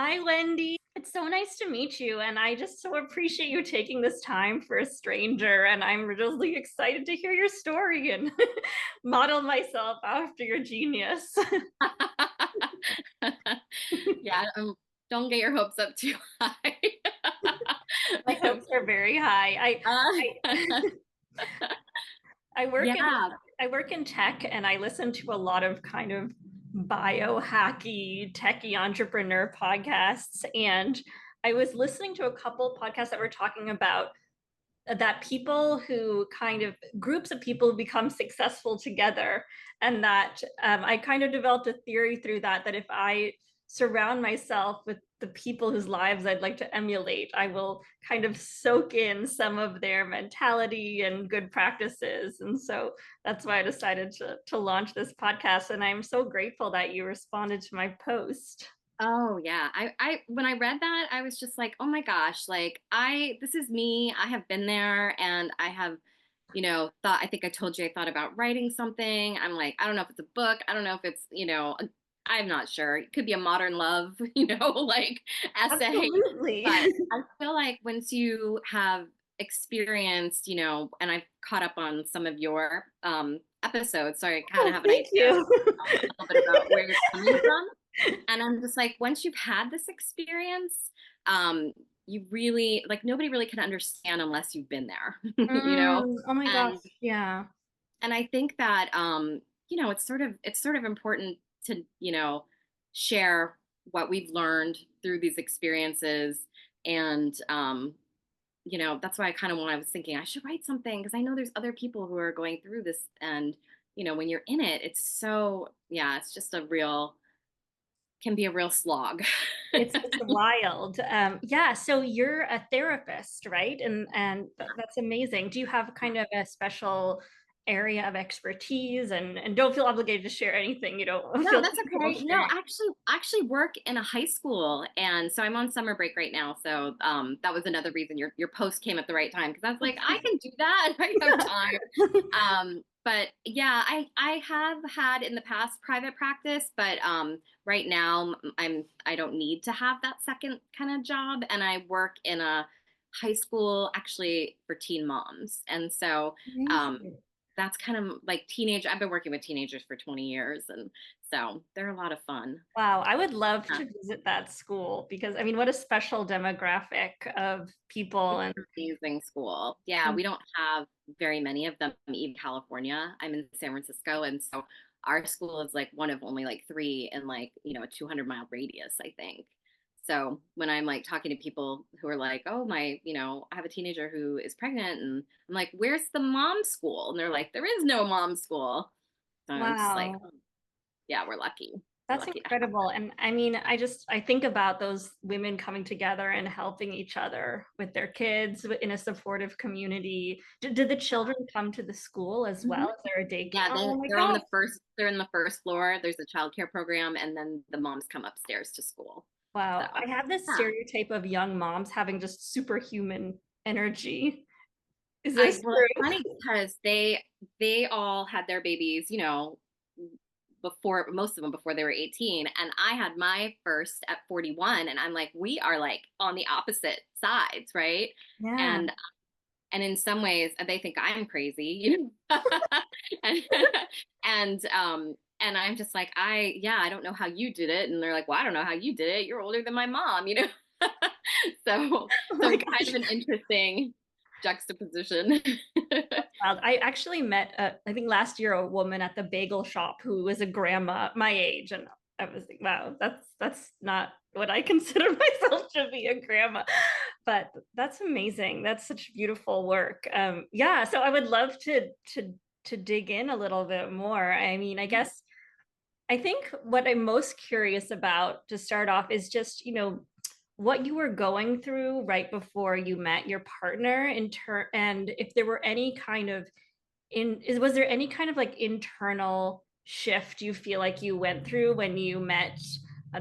Hi, Wendy. It's so nice to meet you, and I just so appreciate you taking this time for a stranger. And I'm really excited to hear your story and model myself after your genius. Yeah, don't get your hopes up too high. My hopes are very high. Uh, I I work in yeah. I work in tech, and I listen to a lot of kind of biohacky, techie entrepreneur podcasts. And I was listening to a couple podcasts that were talking about that people who kind of groups of people become successful together, and that I kind of developed a theory through that if I surround myself with the people whose lives I'd like to emulate, I will kind of soak in some of their mentality and good practices. And so that's why I decided to launch this podcast, and I'm so grateful that you responded to my post. Oh yeah. I when I read that, I was just like, oh my gosh, like this is me. I have been there and I have, I think I told you I thought about writing something. I'm like, I don't know if it's a book. I don't know if it's, I'm not sure. It could be a modern love, like essay. Absolutely. But I feel like once you have experienced, and I've caught up on some of your episodes, so I kind of Oh, have an thank idea you. a little bit about where you're coming from. And I'm just like, once you've had this experience, you really like nobody really can understand unless you've been there, you know? Oh my gosh, And yeah. and I think that it's sort of important to, share what we've learned through these experiences. And that's why I kind of when I was thinking I should write something because I know there's other people who are going through this. And when you're in it, it's so yeah, it's just a real can be a real slog. It's wild. Yeah, so you're a therapist, right? And that's amazing. Do you have kind of a special area of expertise? And don't feel obligated to share anything you don't No, feel that's comfortable okay. No, sharing. actually work in a high school, and so I'm on summer break right now. So that was another reason your post came at the right time because I was like, I can do that. I have time. But yeah, I have had in the past private practice, but right now I don't need to have that second kind of job, and I work in a high school actually for teen moms, and so um, Amazing. that's kind of like teenage. I've been working with teenagers for 20 years, and so they're a lot of fun. Wow, I would love Yeah, to visit that school because I mean, what a special demographic of people. it's And an amazing school. Yeah, we don't have very many of them in California. I'm in San Francisco, and so our school is like one of only like three in like, a 200-mile radius, I think. So when I'm like talking to people who are like, oh, I have a teenager who is pregnant, and I'm like, where's the mom school? And they're like, there is no mom school. So I'm just like, wow. oh, yeah, we're lucky. We're That's lucky to have incredible. And I mean, I think about those women coming together and helping each other with their kids in a supportive community. Did the children come to the school as them. well? Is there a daycare? Yeah, Oh my they're on gosh. the first. They're in the first floor. There's a childcare program, and then the moms come upstairs to school. So Wow. I have this yeah, stereotype of young moms having just superhuman energy. Is I this well, it's true? funny because they all had their babies, before most of them before they were 18, and I had my first at 41, and I'm like, we are like on the opposite sides, right? Yeah. And and in some ways they think I'm crazy, and and I'm just like, I don't know how you did it. And they're like, well, I don't know how you did it. You're older than my mom. So Oh so my it's kind gosh. of an interesting juxtaposition. Wild. I actually met, I think last year, a woman at the bagel shop who was a grandma my age, and I was like, wow, that's not what I consider myself to be a grandma, but that's amazing. That's such beautiful work. Yeah, so I would love to dig in a little bit more. I mean, I guess I think what I'm most curious about to start off is just, what you were going through right before you met your partner and if there were any kind of was there any kind of like internal shift you feel like you went through when you met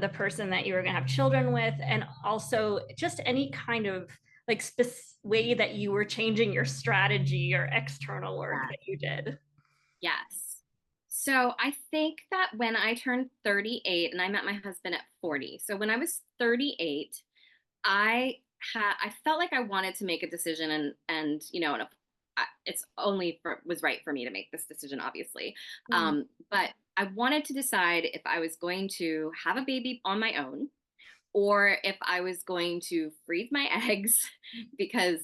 the person that you were going to have children with, and also just any kind of like way that you were changing your strategy or external work Yeah. that you did. Yes. So I think that when I turned 38 and I met my husband at 40. So when I was 38, I felt like I wanted to make a decision, and and it's only was right for me to make this decision, obviously. Mm. But I wanted to decide if I was going to have a baby on my own, or if I was going to freeze my eggs, because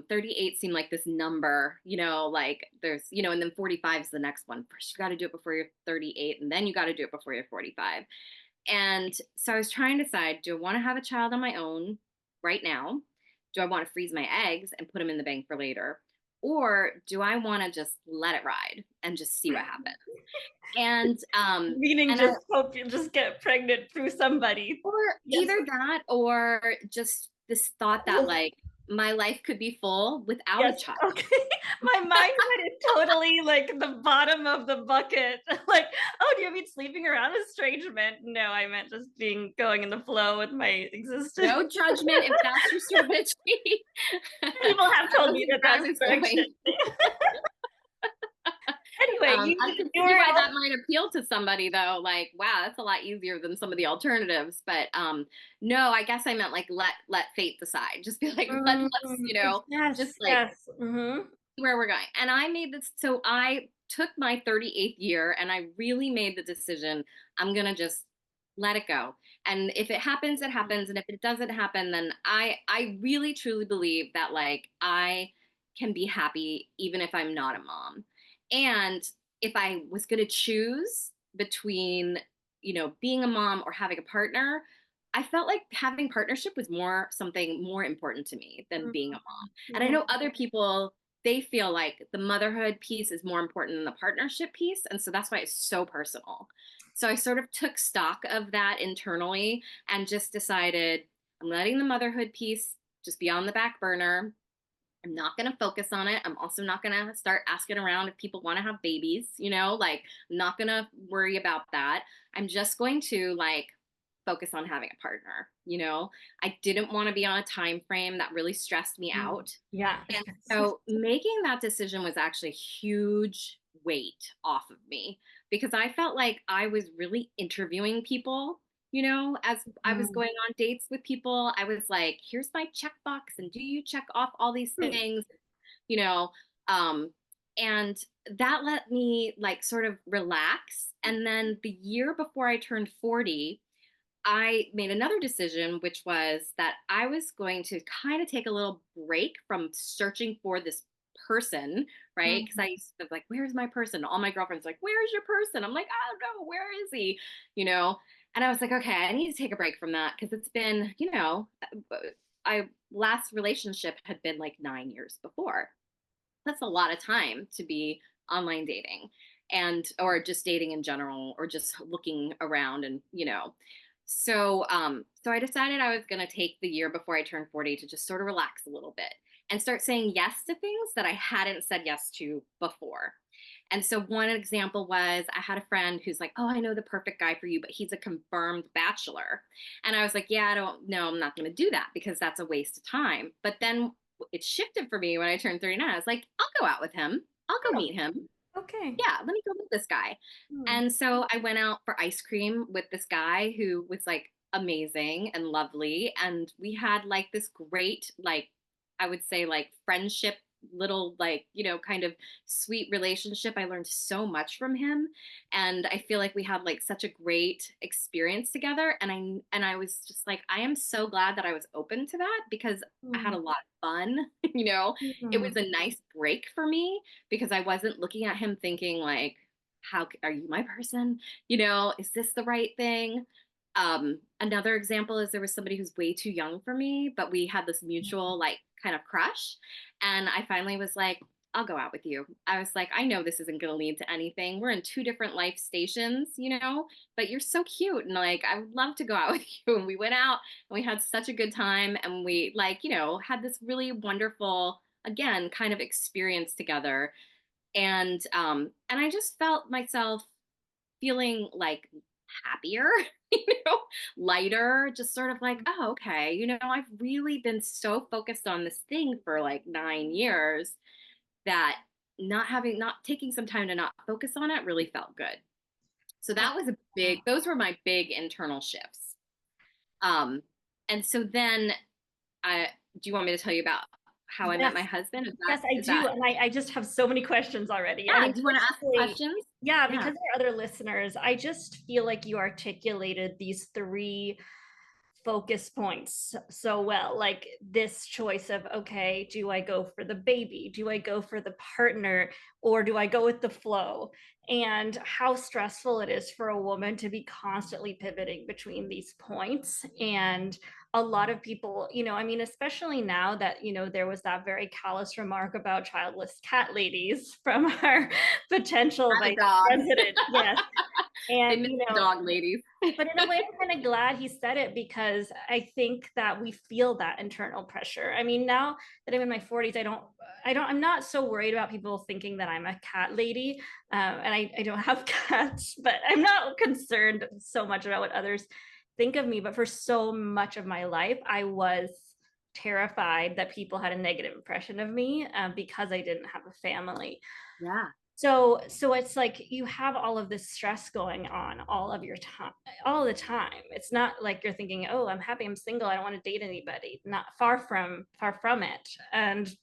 38 seemed like this number, like there's, and then 45 is the next one. First, you got to do it before you're 38, and then you got to do it before you're 45. And so I was trying to decide, do I want to have a child on my own right now? Do I want to freeze my eggs and put them in the bank for later? Or do I want to just let it ride and just see what happens? And Meaning and I just hope you just get pregnant through somebody. Or Yes. either that, or just this thought that like my life could be full without a Yes, child. okay. My mindset is totally like the bottom of the bucket. Like, oh, do you mean sleeping around estrangement? No, I meant just going in the flow with my existence. No judgment if that's your strategy. People have That told me wasn't that where I that's was correction. going. Anyway, I can you see were why all that might appeal to somebody though. Like, wow, that's a lot easier than some of the alternatives. But no, I guess I meant like let fate decide. Just be like, let's, just yes, like yes. Mhm. where we're going. And I made this, so I took my 38th year and I really made the decision, I'm going to just let it go. And if it happens, it happens. And if it doesn't happen, then I really truly believe that like I can be happy even if I'm not a mom. And if I was going to choose between, being a mom or having a partner, I felt like having partnership was something more important to me than being a mom. And I Mhm. know other people, they feel like the motherhood piece is more important than the partnership piece. And so that's why it's so personal. So I sort of took stock of that internally and just decided I'm letting the motherhood piece just be on the back burner. I'm not going to focus on it. I'm also not going to start asking around if people want to have babies, like I'm not going to worry about that. I'm just going to like focus on having a partner, I didn't want to be on a time frame that really stressed me Mm. out. Yeah. And so making that decision was actually a huge weight off of me, because I felt like I was really interviewing people. As I was Mm. going on dates with people, I was like, here's my checkbox, and do you check off all these things? You know, um, and that let me like sort of relax. And then the year before I turned 40, I made another decision, which was that I was going to kind of take a little break from searching for this person, right? Because I Mhm. used to be like, where's my person? All my girlfriends like, where's your person? I'm like, I don't know, where is he? You know? And I was like, okay, I need to take a break from that because it's been, I last relationship had been like 9 years before. That's a lot of time to be online dating, and or just dating in general, or just looking around, and so I decided I was going to take the year before I turned 40 to just sort of relax a little bit and start saying yes to things that I hadn't said yes to before. And so one example was I had a friend who's like, oh, I know the perfect guy for you, but he's a confirmed bachelor. And I was like, yeah, I don't know, I'm not going to do that because that's a waste of time. But then it shifted for me when I turned 39. I was like, I'll go out with him. I'll go Oh, meet him. okay. Yeah, let me go with this guy. Mm. And so I went out for ice cream with this guy who was like amazing and lovely. And we had like this great, like, I would say, like friendship, little, like, kind of sweet relationship. I learned so much from him. And I feel like we had like such a great experience together. And I was just like, I am so glad that I was open to that because I had Mm. a lot of fun. It was Mhm. a nice break for me because I wasn't looking at him thinking like, how are you my person? Is this the right thing? Another example is there was somebody who's way too young for me, but we had this mutual like kind of crush. And I finally was like, I'll go out with you. I was like, I know this isn't going to lead to anything. We're in two different life stations, but you're so cute. And like, I would love to go out with you. And we went out and we had such a good time. And we like, had this really wonderful, again, kind of experience together. And I just felt myself feeling like happier, lighter, just sort of like, oh, okay, I've really been so focused on this thing for like 9 years that not taking some time to not focus on it really felt good. So that was a big, those were my big internal shifts. Um, and so then I, do you want me to tell you about how I met Yes, my husband? yes, I Is do. that, And I just have so many questions already. I yeah, mean, do you want to ask especially, questions? yeah, Yeah. because there are other listeners, I just feel like you articulated these three focus points so well, like this choice of, okay, do I go for the baby, do I go for the partner, or do I go with the flow, and how stressful it is for a woman to be constantly pivoting between these points. And a lot of people, I mean, especially now that, there was that very callous remark about childless cat ladies from our potential The vice dogs. president. Yes. They And miss the dog ladies. but in a way, I'm kind of glad he said it, because I think that we feel that internal pressure. I mean, now that I'm in my 40s, I'm not so worried about people thinking that I'm a cat lady. And I don't have cats, but I'm not concerned so much about what others think of me. But for so much of my life, I was terrified that people had a negative impression of me, because I didn't have a family. Yeah. So it's like you have all of this stress going on all of your time, all the time. It's not like you're thinking, oh, I'm happy I'm single, I don't want to date anybody. Not far from it. And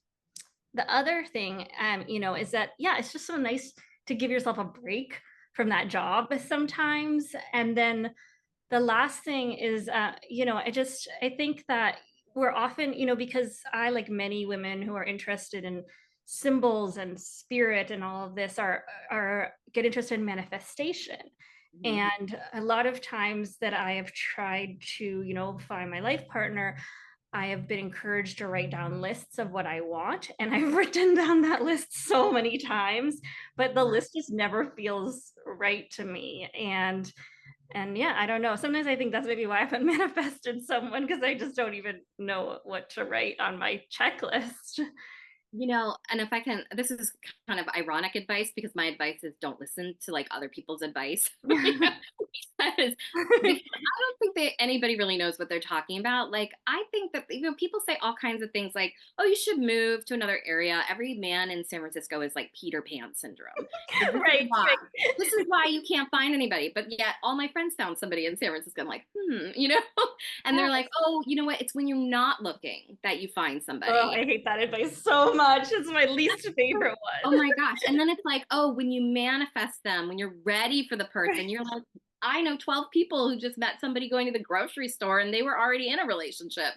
the other thing, is that, yeah, it's just so nice to give yourself a break from that job sometimes. And then the last thing is, I think that we're often, because I, like many women who are interested in symbols and spirit and all of this, are get interested in manifestation. Mhm. And a lot of times that I have tried to, find my life partner, I have been encouraged to write down lists of what I want. And I've written down that list so many times, but the list just never feels right to me. And yeah, I don't know. Sometimes I think that's maybe why I haven't manifested someone, because I just don't even know what to write on my checklist. And if I can, this is kind of ironic advice because my advice is don't listen to like other people's advice. because, because I don't think that anybody really knows what they're talking about. Like, I think that, people say all kinds of things like, oh, you should move to another area. Every man in San Francisco is like Peter Pan syndrome. So this is Right, why. right. This is why you can't find anybody. But yet all my friends found somebody in San Francisco. I'm like, And they're like, Yes. oh, you know what? It's when you're not looking that you find Oh, somebody. I hate that advice so much. It's my least favorite Oh one. my gosh. And then it's like, oh, when you manifest them, when you're ready for the person, Right. you're like, I know 12 people who just met somebody going to the grocery store and they were already in a relationship.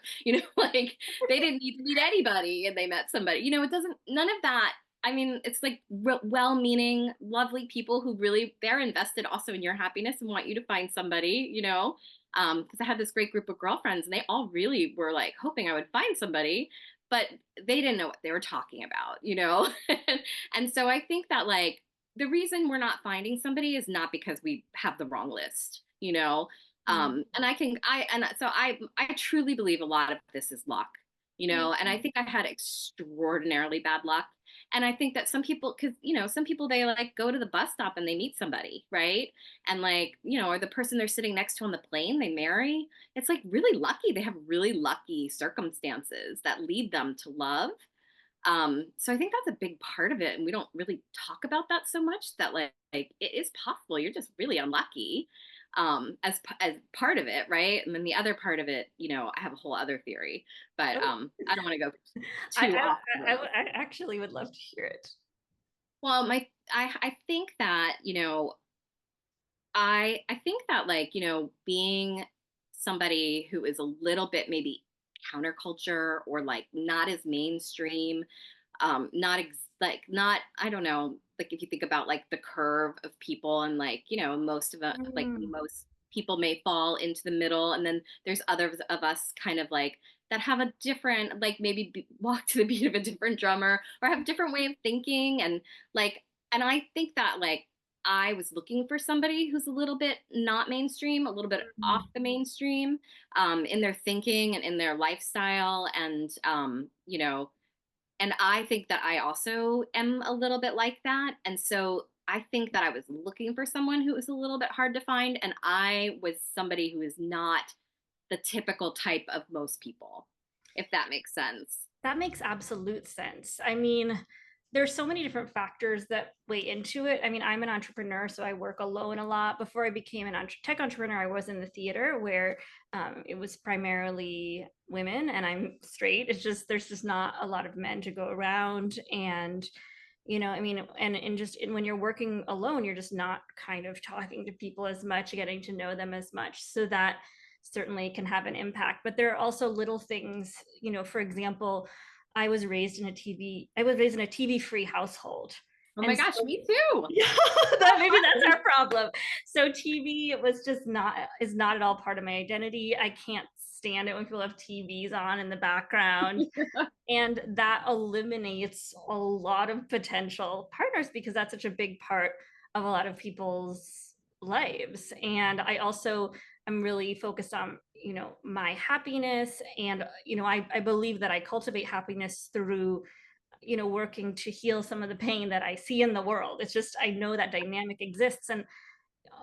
Like they didn't need to meet anybody and they met somebody. It doesn't, none of that. I mean, it's like well meaning, lovely people who really, they're invested also in your happiness and want you to find somebody, because I had this great group of girlfriends and they all really were like hoping I would find somebody, but they didn't know what they were talking about. And so I think that like the reason we're not finding somebody is not because we have the wrong list. Mm, And I truly believe a lot of this is luck. And I think I had extraordinarily bad luck. And I think that some people, because some people they like go to the bus stop and they meet somebody, right? And like, or the person they're sitting next to on the plane, they marry. It's like really lucky. They have really lucky circumstances that lead them to love. So I think that's a big part of it, and we don't really talk about that so much. That like it is possible you're just really unlucky, as part of it, right? And then the other part of it, I have a whole other theory, but oh, I don't want to go I, too I, off the rails. I actually would love to hear it. Well, I think that I think that like being somebody who is a little bit maybe counterculture or like not as mainstream, not like not I don't know, like if you think about like the curve of people and like most of it, like Mm, most people may fall into the middle, and then there's others of us kind of like that have a different, like maybe walk to the beat of a different drummer or have a different way of thinking, and like and I think that like I was looking for somebody who's a little bit not mainstream, a little bit off mm, the mainstream, in their thinking and in their lifestyle, and I think that I also am a little bit like that. And so I think that I was looking for someone who was a little bit hard to find. And I was somebody who is not the typical type of most people, if that makes sense. that makes absolute sense. I mean, there's so many different factors that weigh into it. I mean, I'm an entrepreneur, so I work alone a lot. Before I became an tech entrepreneur, I was in the theater where it was primarily women, and I'm straight. It's just there's just not a lot of men to go around, and I mean, and just when you're working alone, you're just not kind of talking to people as much, getting to know them as much. So that certainly can have an impact. But there are also little things, for example, I was raised in a TV free household. Oh my And gosh, so me too. yeah, maybe that's our problem. So TV was just not is not at all part of my identity. I can't stand it when people have TVs on in the background. And that eliminates a lot of potential partners because that's such a big part of a lot of people's lives. And I also am really focused on, my happiness. And, I believe that I cultivate happiness through, working to heal some of the pain that I see in the world. It's just, I know that dynamic exists. And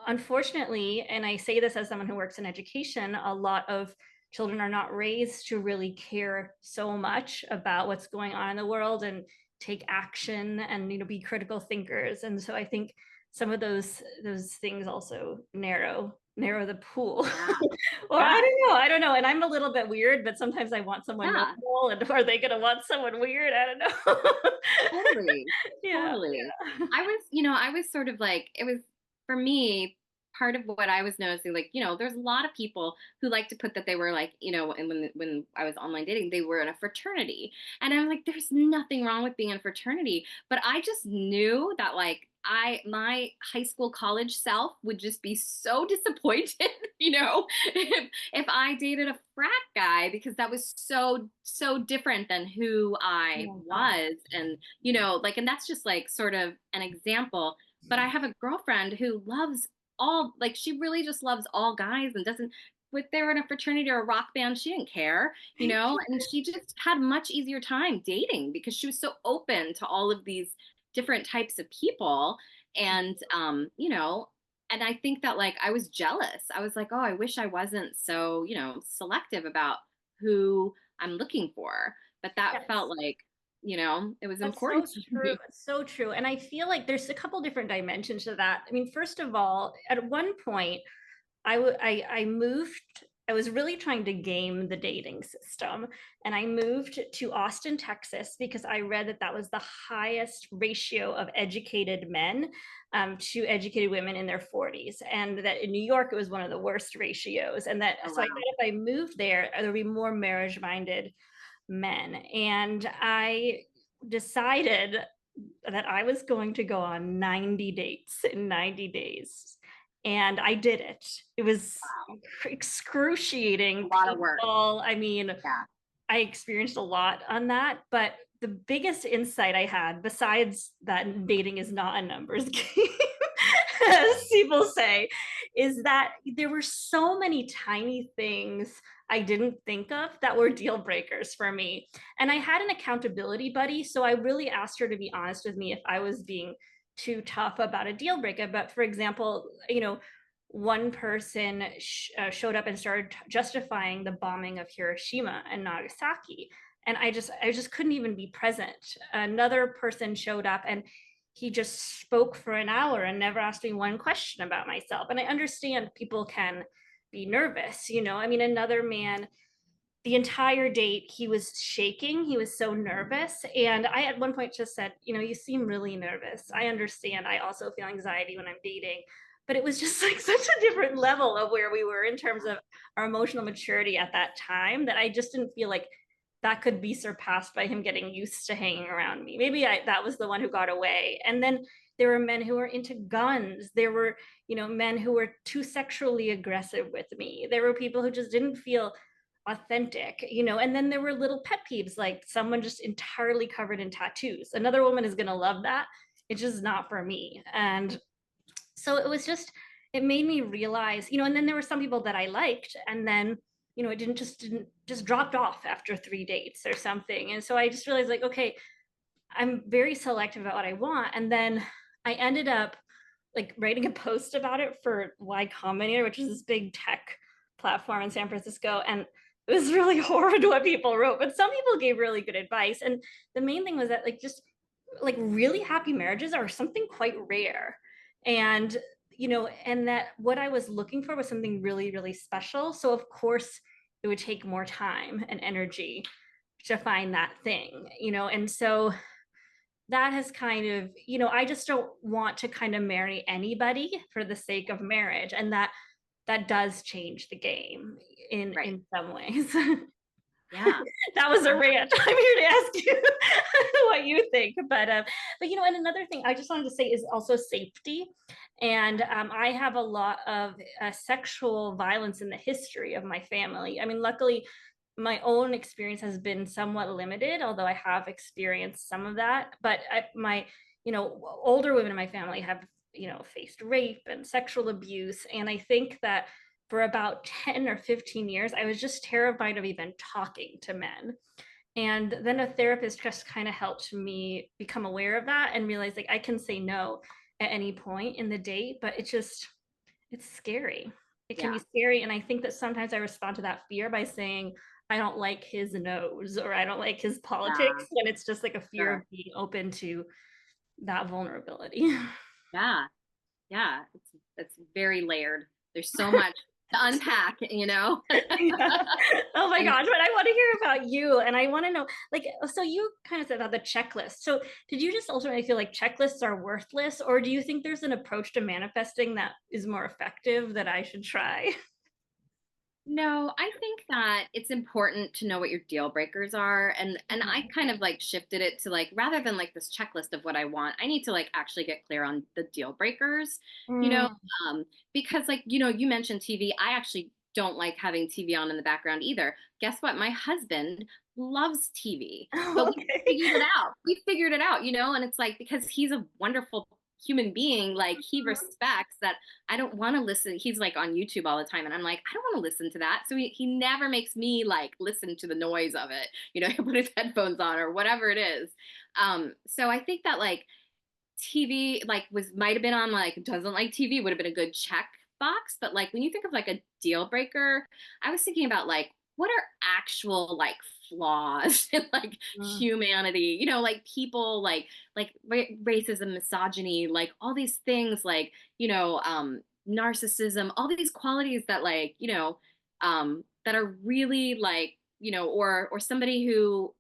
unfortunately, and I say this as someone who works in education, a lot of children are not raised to really care so much about what's going on in the world and take action and be critical thinkers. And so I think some of those things also narrow the pool. Yeah. Or Yeah. I don't know. And I'm a little bit weird, but sometimes I want someone Yeah. normal, and are they gonna want someone weird? I don't know. Totally. Yeah, Totally. yeah. I was sort of like, it was for me, part of what I was noticing, like, there's a lot of people who like to put that they were like, and when I was online dating, they were in a fraternity. And I'm like, there's nothing wrong with being in a fraternity. But I just knew that like my high school college self would just be so disappointed, if I dated a frat guy because that was so different than who I Oh God. was. And like, and that's just like sort of an example. But I have a girlfriend who loves all, like, she really just loves all guys and doesn't, if they were in a fraternity or a rock band, she didn't care, and she just had much easier time dating because she was so open to all of these different types of people. And, and I think that like I was jealous. I was like, oh, I wish I wasn't so, selective about who I'm looking for. But that Yes. felt like, it was That's so important to true. me. It's so true. And I feel like there's a couple different dimensions to that. I mean, first of all, at one point, I moved. I was really trying to game the dating system, and I moved to Austin, Texas, because I read that that was the highest ratio of educated men to educated women in their 40s, and that in New York it was one of the worst ratios. And that Oh, so I wow. thought if I moved there, there would be more marriage-minded men. And I decided that I was going to go on 90 dates in 90 days. And I did it. It was A excruciating, lot of work. painful. I mean, Yeah. I experienced a lot on that, but the biggest insight I had, besides that dating is not a numbers game, as people say, is that there were so many tiny things I didn't think of that were deal breakers for me. And I had an accountability buddy, so I really asked her to be honest with me if I was being too tough about a deal breaker. But for example, one person showed up and started justifying the bombing of Hiroshima and Nagasaki, and I just couldn't even be present. Another person showed up and he just spoke for an hour and never asked me one question about myself. And I understand people can be nervous, I mean, another man, the entire date he was shaking, he was so nervous, and I at one point just said, you seem really nervous. I understand, I also feel anxiety when I'm dating. But it was just like such a different level of where we were in terms of our emotional maturity at that time, that I just didn't feel like that could be surpassed by him getting used to hanging around me. Maybe that was the one who got away. And then there were men who were into guns. There were, men who were too sexually aggressive with me. There were people who just didn't feel authentic, and then there were little pet peeves, like someone just entirely covered in tattoos. Another woman is going to love that. It's just not for me. And so it made me realize, and then there were some people that I liked, and then it didn't just dropped off after 3 dates or something. And so I just realized, like, okay, I'm very selective about what I want. And then I ended up like writing a post about it for Y Combinator, which is this big tech platform in San Francisco. And it was really horrid what people wrote, but some people gave really good advice. And the main thing was that, like, just like really happy marriages are something quite rare. And, and that what I was looking for was something really, really special. So, of course, it would take more time and energy to find that thing, and so that has kind of, I just don't want to kind of marry anybody for the sake of marriage. And that does change the game Right. in some ways. Yeah. That was a Yeah. rant. I'm here to ask you what you think. But and another thing I just wanted to say is also safety. And I have a lot of sexual violence in the history of my family. I mean, luckily, my own experience has been somewhat limited, although I have experienced some of that. But my, older women in my family have, faced rape and sexual abuse, and I think that for about 10 or 15 years, I was just terrified of even talking to men. And then a therapist just kind of helped me become aware of that and realize like I can say no at any point in the date, but it's scary. It can be Yeah. scary. And I think that sometimes I respond to that fear by saying, I don't like his nose or I don't like his politics. Yeah. And it's just like a fear of Sure. being open to that vulnerability. Yeah. Yeah. It's very layered. There's so much to unpack, you know? Yeah. Oh my And gosh, but I want to hear about you. And I want to know, like, so you kind of said about the checklist. So did you just ultimately feel like checklists are worthless, or do you think there's an approach to manifesting that is more effective that I should try? no, I think that it's important to know what your deal breakers are. And I Mhm. kind of like shifted it to like rather than like this checklist of what I want, I need to like actually get clear on the deal breakers, you know, Mm. um, because like, you mentioned TV. I actually don't like having TV on in the background either. Guess what? My husband loves TV, but we Okay. figured it out. We figured it out, and it's like because he's a wonderful human being, like he respects that I don't want to listen. He's like on YouTube all the time. And I'm like, I don't want to listen to that. So he never makes me like listen to the noise of it. He'll put his headphones on or whatever it is. So I think that like TV like might have been on like doesn't like TV would have been a good check box. But like when you think of like a deal breaker, I was thinking about like what are actual like flaws in like Mm. humanity, like people like racism, misogyny, like all these things like, narcissism, all these qualities that like, that are really like, or somebody who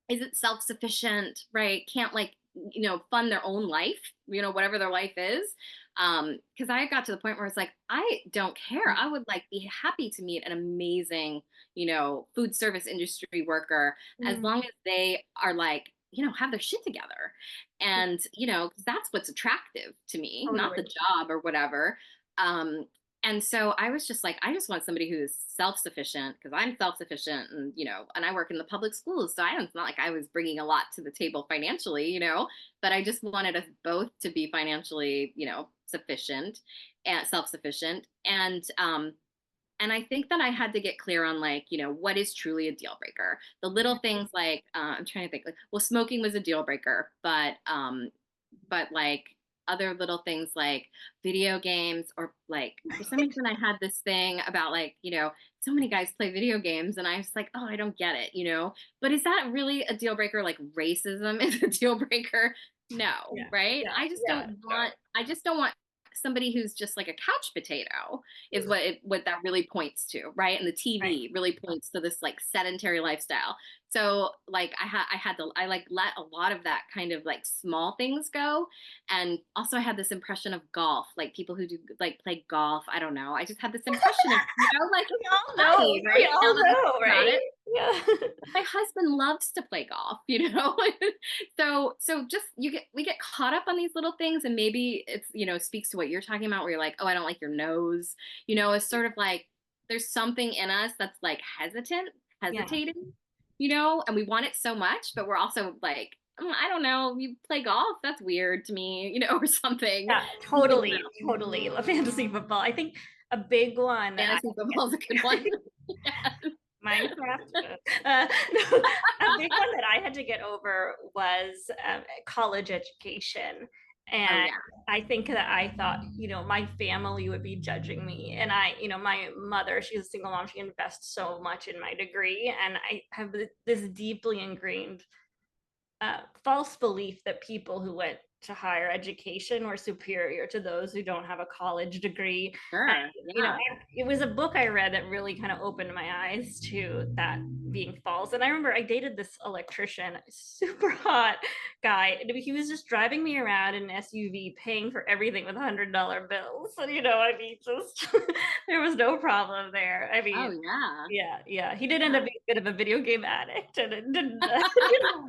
isn't self-sufficient, right? Can't like, fund their own life, whatever their life is. Because I got to the point where it's like, I don't care. I would like be happy to meet an amazing, food service industry worker as Mm. long as they are like, have their shit together. And, 'cause that's what's attractive to me, not the Totally. job or whatever. Um, and so I was just like, I just want somebody who's self-sufficient because I'm self-sufficient and, and I work in the public schools. So it's not like I was bringing a lot to the table financially, but I just wanted us both to be financially, sufficient and self-sufficient. And I think that I had to get clear on like, what is truly a deal breaker? The little things like, I'm trying to think like, well, smoking was a deal breaker, but like other little things like video games or like for some reason I had this thing about like, so many guys play video games and I was like, oh, I don't get it, but is that really a deal breaker? Like racism is a deal breaker? No, Yeah. right? Yeah. Yeah. No. I just don't want somebody who's just like a couch potato is what that really points to, right? And the Right. TV really points to this like sedentary lifestyle. So like I like let a lot of that kind of like small things go. And also I had this impression of golf, like people who do like play golf. I don't know. I just had this impression of, like We all know. funny, We right? Now all that I know, think about right? it. Yeah. My husband loves to play golf, so just we get caught up on these little things and maybe it's, speaks to what you're talking about where you're like, oh, I don't like your nose. It's sort of like there's something in us that's like Yeah. hesitating, and we want it so much, but we're also like, I don't know, you play golf, that's weird to me, or something. Yeah, I don't know. totally, totally. Fantasy football. I think a big one that I Fantasy football is a good one. Yeah. Minecraft. No, a big one that I had to get over was college education. Oh And yeah. I think that I thought, my family would be judging me. And I, my mother, she's a single mom, she invests so much in my degree. And I have this deeply ingrained false belief that people who went to higher education were superior to those who don't have a college degree. And, Sure. you know, Yeah. it was a book I read that really kind of opened my eyes to that being false. And I remember I dated this electrician, super hot guy. And he was just driving me around in an SUV, paying for everything with $100 bills. And, I mean, just there was no problem there. I Oh mean, yeah. yeah, yeah. He did end up Yeah. being a bit of a video game addict, and it didn't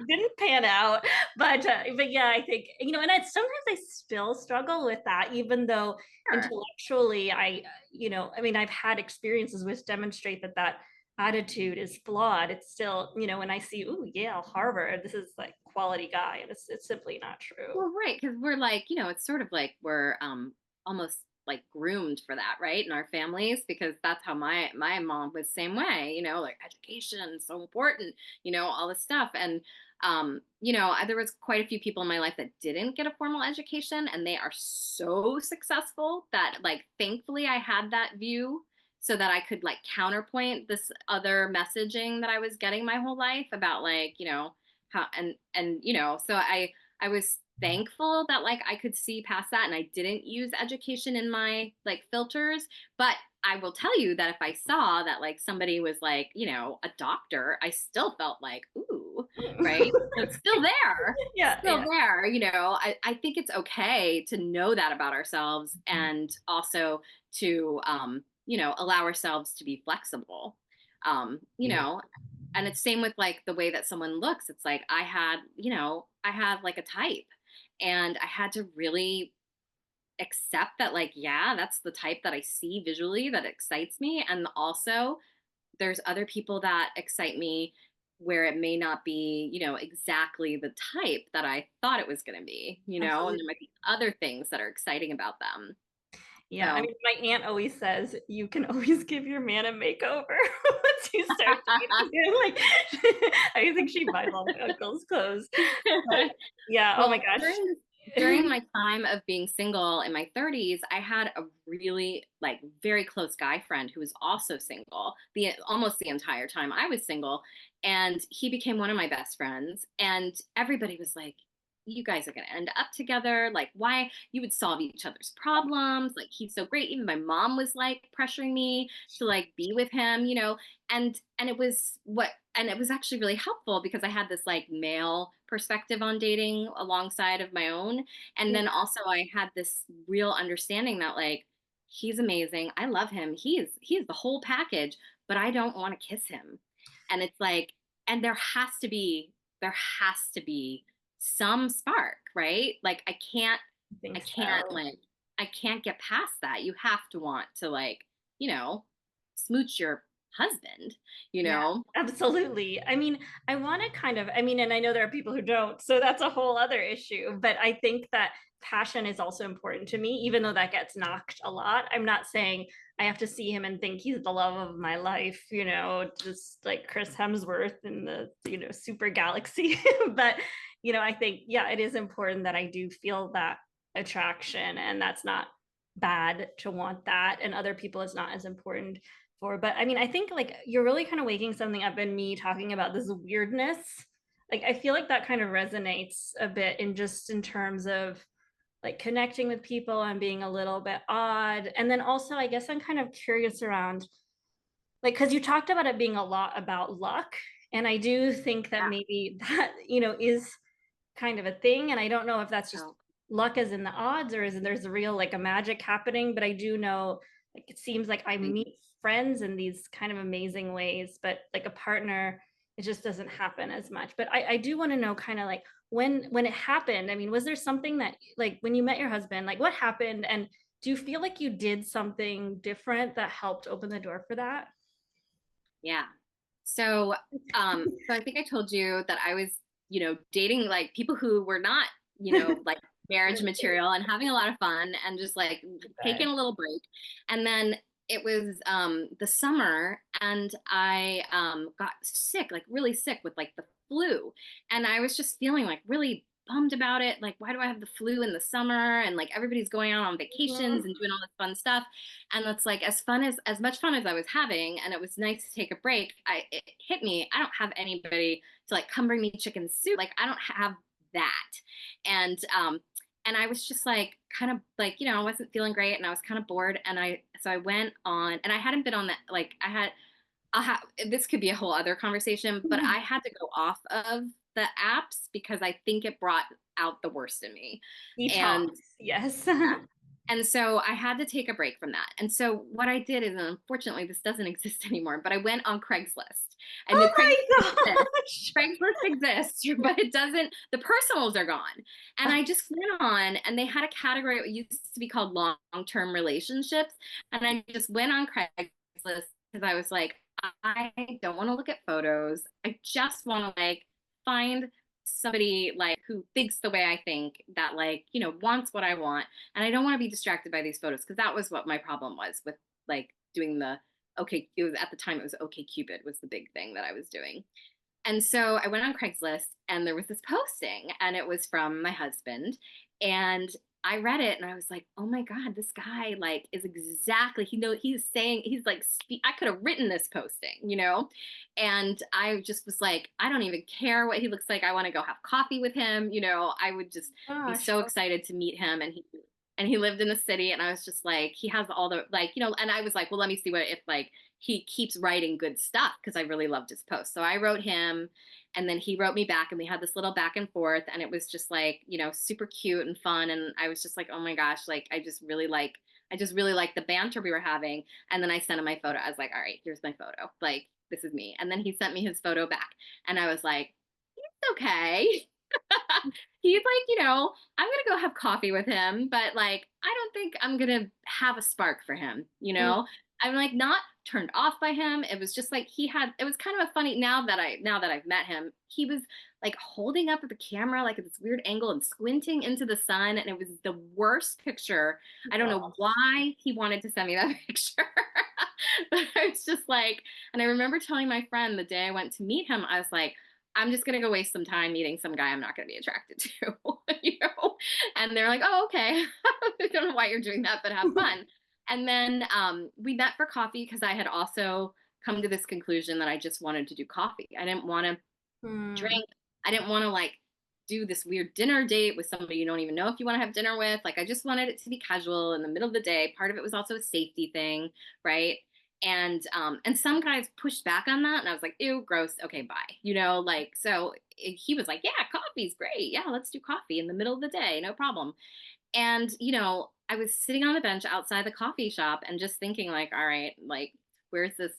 didn't pan out. But yeah, I think and sometimes I still struggle with that, even though Sure. intellectually I mean, I've had experiences which demonstrate that that attitude is flawed. It's still, when I see, ooh, Yale, Harvard, this is like quality guy, and it's simply not true. Well, right, because we're like, it's sort of like we're almost like groomed for that, right? In our families, because that's how my mom was the same way, like education is so important, all this stuff. And there was quite a few people in my life that didn't get a formal education, and they are so successful that like thankfully I had that view so that I could like counterpoint this other messaging that I was getting my whole life about like, how and so I was thankful that like I could see past that and I didn't use education in my like filters. But I will tell you that if I saw that like somebody was like, a doctor, I still felt like, ooh, right? So it's still there. Yeah, Still yeah. there, I think it's okay to know that about ourselves and also to allow ourselves to be flexible. You know, and it's same with like the way that someone looks. It's like I had like a type and I had to really accept that like yeah, that's the type that I see visually that excites me, and also there's other people that excite me where it may not be exactly the type that I thought it was going to be, and Absolutely. there might be other things that are exciting about them. Yeah, I So mean, my aunt always says you can always give your man a makeover once you start dating him. Like, I think she buys all my uncle's clothes. But yeah, oh my well, gosh. during my time of being single in my 30s, I had a really like very close guy friend who was also single the almost the entire time I was single, and he became one of my best friends. And everybody was like, "You guys are gonna end up together. Like, why you would solve each other's problems? Like, he's so great." Even my mom was like pressuring me to like be with him, and it was actually really helpful because I had this like male perspective on dating alongside of my own. And Yeah, then also I had this real understanding that like he's amazing. I love him. He is the whole package, but I don't want to kiss him. And it's like, and there has to be some spark, right? Like I I think can't so. like I can't get past that. You have to want to like, smooch your husband, you Yeah, know? absolutely. I mean, I want to I mean, and I know there are people who don't, so that's a whole other issue. But I think that passion is also important to me, even though that gets knocked a lot. I'm not saying I have to see him and think he's the love of my life, just like Chris Hemsworth in the, super galaxy. But, I think, yeah, it is important that I do feel that attraction, and that's not bad to want that. And other people, it's not as important for. But I mean, I think like you're really kind of waking something up in me talking about this weirdness. Like I feel like that kind of resonates a bit in terms of like connecting with people and being a little bit odd. And then also I guess I'm kind of curious around like because you talked about it being a lot about luck. And I do think that Yeah. maybe that, is kind of a thing. And I don't know if that's just So luck as in the odds or is it there's a real like a magic happening. But I do know like it seems like I meet friends in these kind of amazing ways, but like a partner, it just doesn't happen as much. But I do want to know kind of like when it happened. I mean, was there something that like when you met your husband, like what happened? And do you feel like you did something different that helped open the door for that? yeah. So I think I told you that I was, dating like people who were not, like marriage material and having a lot of fun and just like taking a little break. And then it was the summer and I got sick, like really sick with like the flu. And I was just feeling like really bummed about it. Like, why do I have the flu in the summer? And like everybody's going out on vacations Mhm. and doing all this fun stuff. And it's like as much fun as I was having, and it was nice to take a break. It hit me. I don't have anybody to like come bring me chicken soup. Like I don't have that. And and I was just like kind of like, I wasn't feeling great and I was kind of bored. And I went on, and I hadn't been on that, like this could be a whole other conversation, but I had to go off of the apps because I think it brought out the worst in me. Detox, And yes. and so I had to take a break from that. And so what I did is, and unfortunately, this doesn't exist anymore, but I went on Craigslist. And the Oh Craigslist my exists. gosh. Craigslist exists, but it doesn't, the personals are gone. And I just went on, and they had a category, it used to be called long-term relationships. And I just went on Craigslist because I was like, I don't want to look at photos. I just want to like find somebody like who thinks the way I think, that like, wants what I want. And I don't want to be distracted by these photos, because that was what my problem was with like doing the okay, it was at the time, it was okay Cupid was the big thing that I was doing. And so I went on Craigslist, and there was this posting, and it was from my husband. And I read it and I was like, oh my God, this guy like is exactly, he's saying, he's like, I could have written this posting. And I just was like, I don't even care what he looks like. I want to go have coffee with him. I would just be Gosh. so excited to meet him. And he lived in the city, and I was just like, he has all the like, and I was like, well, let me see what if like he keeps writing good stuff, because I really loved his posts. So I wrote him, and then he wrote me back, and we had this little back and forth, and it was just like, super cute and fun. And I was just like, oh my gosh, like I just really like the banter we were having. And then I sent him my photo. I was like, all right, here's my photo. Like, this is me. And then he sent me his photo back, and I was like, it's okay. He's like, I'm gonna go have coffee with him, but like, I don't think I'm gonna have a spark for him. I'm like not turned off by him. It was just like it was kind of a funny, now that I've met him, he was like holding up at the camera like at this weird angle and squinting into the sun, and it was the worst picture. I don't know Gosh. why he wanted to send me that picture. But I was just like, and I remember telling my friend the day I went to meet him, I was like, I'm just gonna go waste some time meeting some guy I'm not gonna be attracted to, you know? And they're like, oh, okay. I don't know why you're doing that, but have fun. And then we met for coffee, because I had also come to this conclusion that I just wanted to do coffee. I didn't want to Hmm. drink. I didn't want to like do this weird dinner date with somebody you don't even know if you want to have dinner with. Like I just wanted it to be casual in the middle of the day. Part of it was also a safety thing, right? And some guys pushed back on that, and I was like, ew, gross. Okay, bye. Like so he was like, yeah, coffee's great. Yeah, let's do coffee in the middle of the day, no problem. And, I was sitting on the bench outside the coffee shop and just thinking like, all right, like, where's this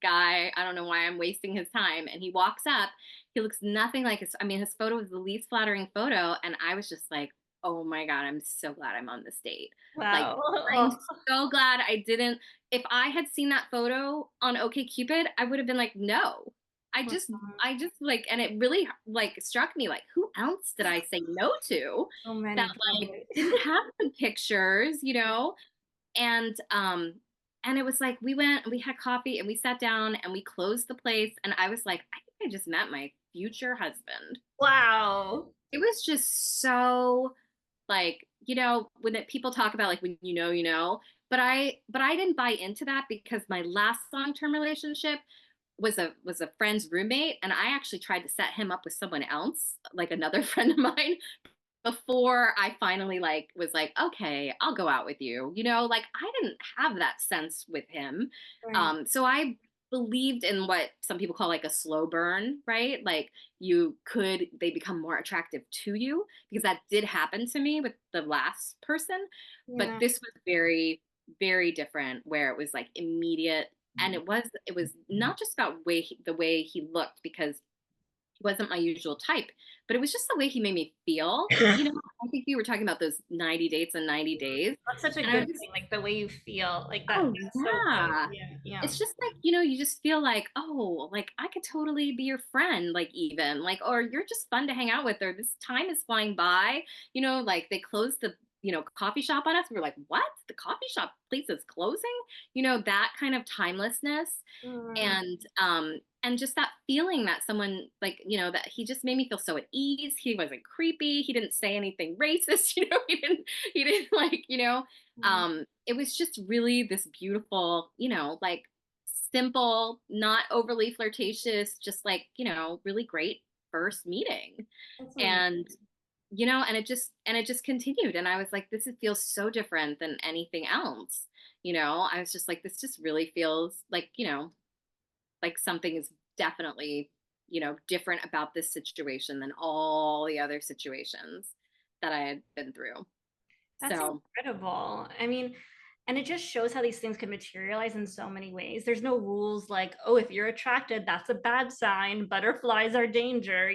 guy? I don't know why I'm wasting his time. And he walks up, he looks nothing like his photo was the least flattering photo. And I was just like, oh my God, I'm so glad I'm on this date. Like, Wow. I'm Oh. so glad I didn't, if I had seen that photo on OkCupid, I would have been like, no. I just like, and it really like struck me like, who else did I say no to So that many like probably. didn't have the pictures. And and it was like we had coffee and we sat down and we closed the place, and I was like, I think I just met my future husband. Wow. It was just so like, when people talk about like when but I didn't buy into that, because my last long-term relationship was a friend's roommate, and I actually tried to set him up with someone else, like another friend of mine, before I finally like was like, okay, I'll go out with you. Like I didn't have that sense with him. Right. So I believed in what some people call like a slow burn, right? Like they become more attractive to you, because that did happen to me with the last person. But Yeah. this was very, very different, where it was like immediate. And it was not just about the way he looked, because he wasn't my usual type, but it was just the way he made me feel. I think you were talking about those 90 dates and 90 days. That's such a And I good was just, thing, like the way you feel. Like oh, that's so good. yeah. Yeah. Yeah. It's just like, you just feel like, oh, like I could totally be your friend, like even like, or you're just fun to hang out with, or this time is flying by. Like they closed coffee shop on us. We were like, what? The coffee shop place is closing? That kind of timelessness. Mm, And just that feeling that someone like, that he just made me feel so at ease. He wasn't creepy. He didn't say anything racist. He didn't like, mm. it was just really this beautiful, like simple, not overly flirtatious, just like, really great first meeting. That's And amazing. and it just continued, and I was like, this feels so different than anything else. I was just like, this just really feels like, like something is definitely, different about this situation than all the other situations that I had been through. That's So incredible. I mean, and it just shows how these things can materialize in so many ways. There's no rules like, oh, if you're attracted, that's a bad sign. Butterflies are danger,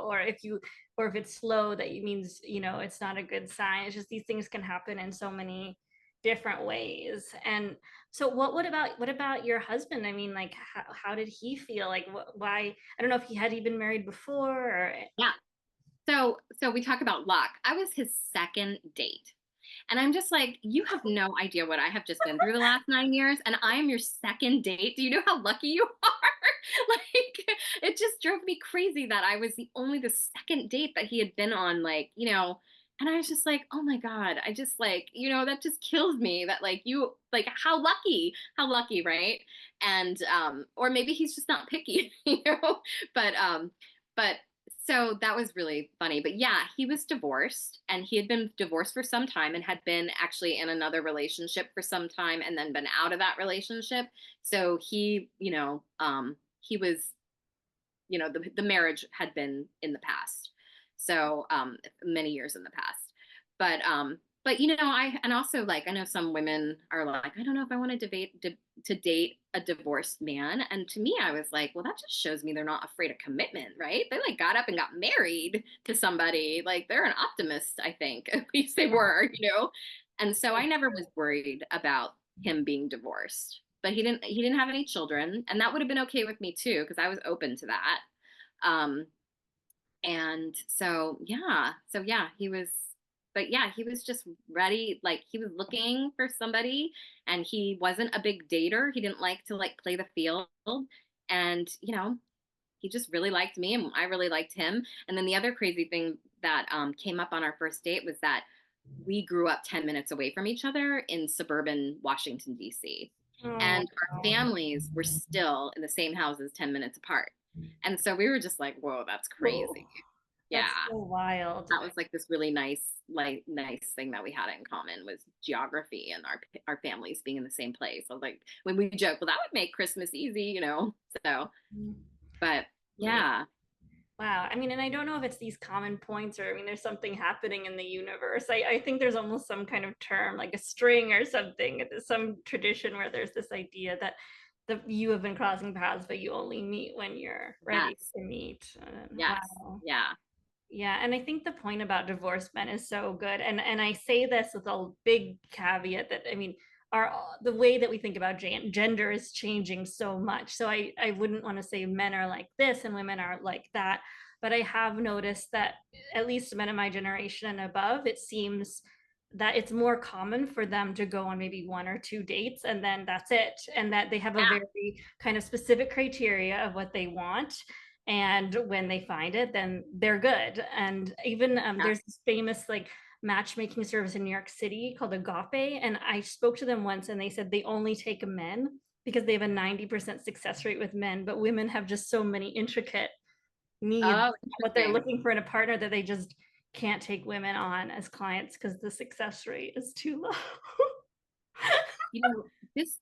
or if it's slow, that means, it's not a good sign. It's just these things can happen in so many different ways. And so what about your husband? I mean, like how did he feel? Like why? I don't know if he been married before or yeah. So we talk about luck. I was his second date. And I'm just like, you have no idea what I have just been through the last 9 years, and I am your second date. Do you know how lucky you are? Like, it just drove me crazy that I was the second date that he had been on, like, and I was just like, oh my God, I just like, that just kills me that like like how lucky, right? And or maybe he's just not picky, but but so that was really funny. But yeah, he was divorced, and he had been divorced for some time and had been actually in another relationship for some time and then been out of that relationship. So he was, the marriage had been in the past. So many years in the past. But and also like I know some women are like, I don't know if I want to date a divorced man. And to me, I was like, well, that just shows me they're not afraid of commitment, right? They like got up and got married to somebody. Like they're an optimist, I think. At least they were. And so I never was worried about him being divorced. But he didn't have any children, and that would have been okay with me too, because I was open to that. Um, and so yeah, he was just ready. Like he was looking for somebody, and he wasn't a big dater. He didn't like to like play the field. And, he just really liked me, and I really liked him. And then the other crazy thing that came up on our first date was that we grew up 10 minutes away from each other in suburban Washington, D.C. oh, And our families were still in the same houses 10 minutes apart. And so we were just like, whoa, that's whoa, crazy. Yeah. that's so wild. That was like this really nice thing that we had in common was geography and our families being in the same place. I was like, when we joke, well, that would make Christmas easy. So, but Like, yeah, wow. I mean, and I don't know if it's these common points or, I mean, there's something happening in the universe. I think there's almost some kind of term, like a string or something, some tradition where there's this idea that you have been crossing paths, but you only meet when you're ready yes, to meet. yes, Wow. yeah, Yeah, and I think the point about divorced men is so good. And I say this with a big caveat that I mean, our the way that we think about gender is changing so much. So I wouldn't want to say men are like this and women are like that, but I have noticed that at least men of my generation and above, it seems that it's more common for them to go on maybe one or two dates and then that's it, and that they have a yeah, very kind of specific criteria of what they want, and when they find it then they're good. And even yeah. there's this famous like matchmaking service in New York City called Agape, and I spoke to them once and they said they only take men because they have a 90% success rate with men, but women have just so many intricate needs, Oh, what they're interesting. looking for in a partner, that they just can't take women on as clients because the success rate is too low.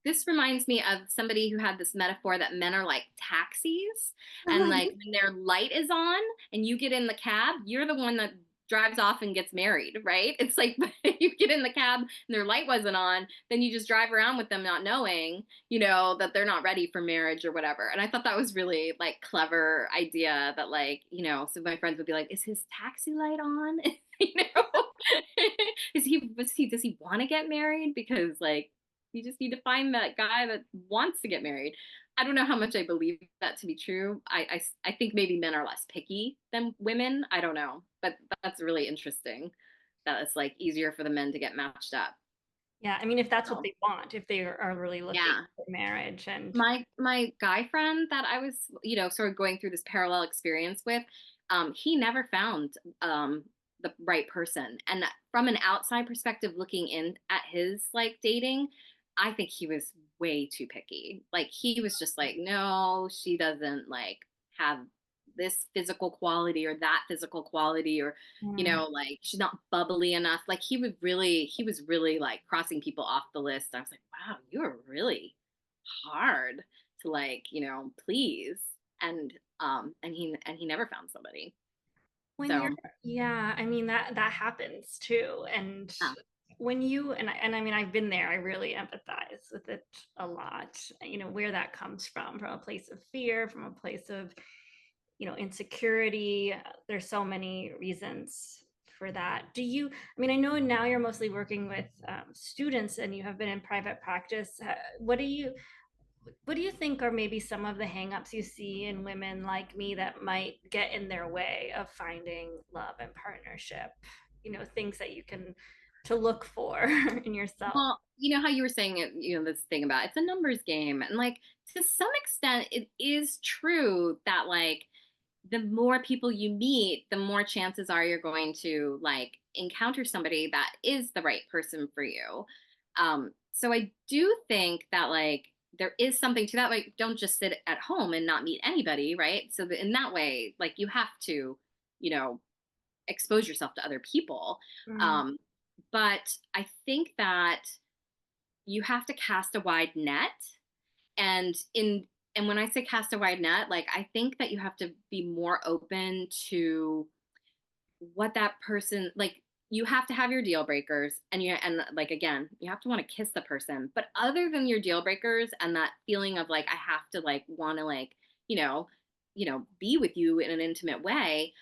This reminds me of somebody who had this metaphor that men are like taxis, and like when their light is on and you get in the cab, you're the one that drives off and gets married, right? It's like you get in the cab and their light wasn't on, then you just drive around with them not knowing, that they're not ready for marriage or whatever. And I thought that was really like clever idea that like, so my friends would be like, is his taxi light on? you know? Does he want to get married? Because like you just need to find that guy that wants to get married. I don't know how much I believe that to be true. I think maybe men are less picky than women. I don't know, but that's really interesting. that it's like easier for the men to get matched up. Yeah, I mean, if that's what So they want, if they are really looking yeah. for marriage and My guy friend that I was, sort of going through this parallel experience with, he never found the right person. And from an outside perspective, looking in at his like dating, I think he was way too picky. Like he was just like, no, she doesn't like have this physical quality or that physical quality, or mm, like she's not bubbly enough. Like he was really like crossing people off the list. I was like, wow, you are really hard to like, please. And he never found somebody. when you're So yeah, I mean that happens too. And yeah. when you and I mean I've been there, I really empathize with it a lot. Where that comes from a place of fear, from a place of insecurity. There's so many reasons for that. I mean, I know now you're mostly working with students and you have been in private practice. What do you think are maybe some of the hangups you see in women like me that might get in their way of finding love and partnership? Things that you can to look for in yourself. Well, you know how you were saying it, this thing about it's a numbers game. And like to some extent it is true that like the more people you meet, the more chances are you're going to like encounter somebody that is the right person for you. So I do think that like there is something to that. Like, don't just sit at home and not meet anybody, right? So that in that way, like you have to, you know, expose yourself to other people. Mm. Um, but I think that you have to cast a wide net, and in and when I say cast a wide net, like I think that you have to be more open to what that person like. You have to have your deal breakers, and like again, you have to want to kiss the person. But other than your deal breakers and that feeling of like I have to like want to like, you know, be with you in an intimate way,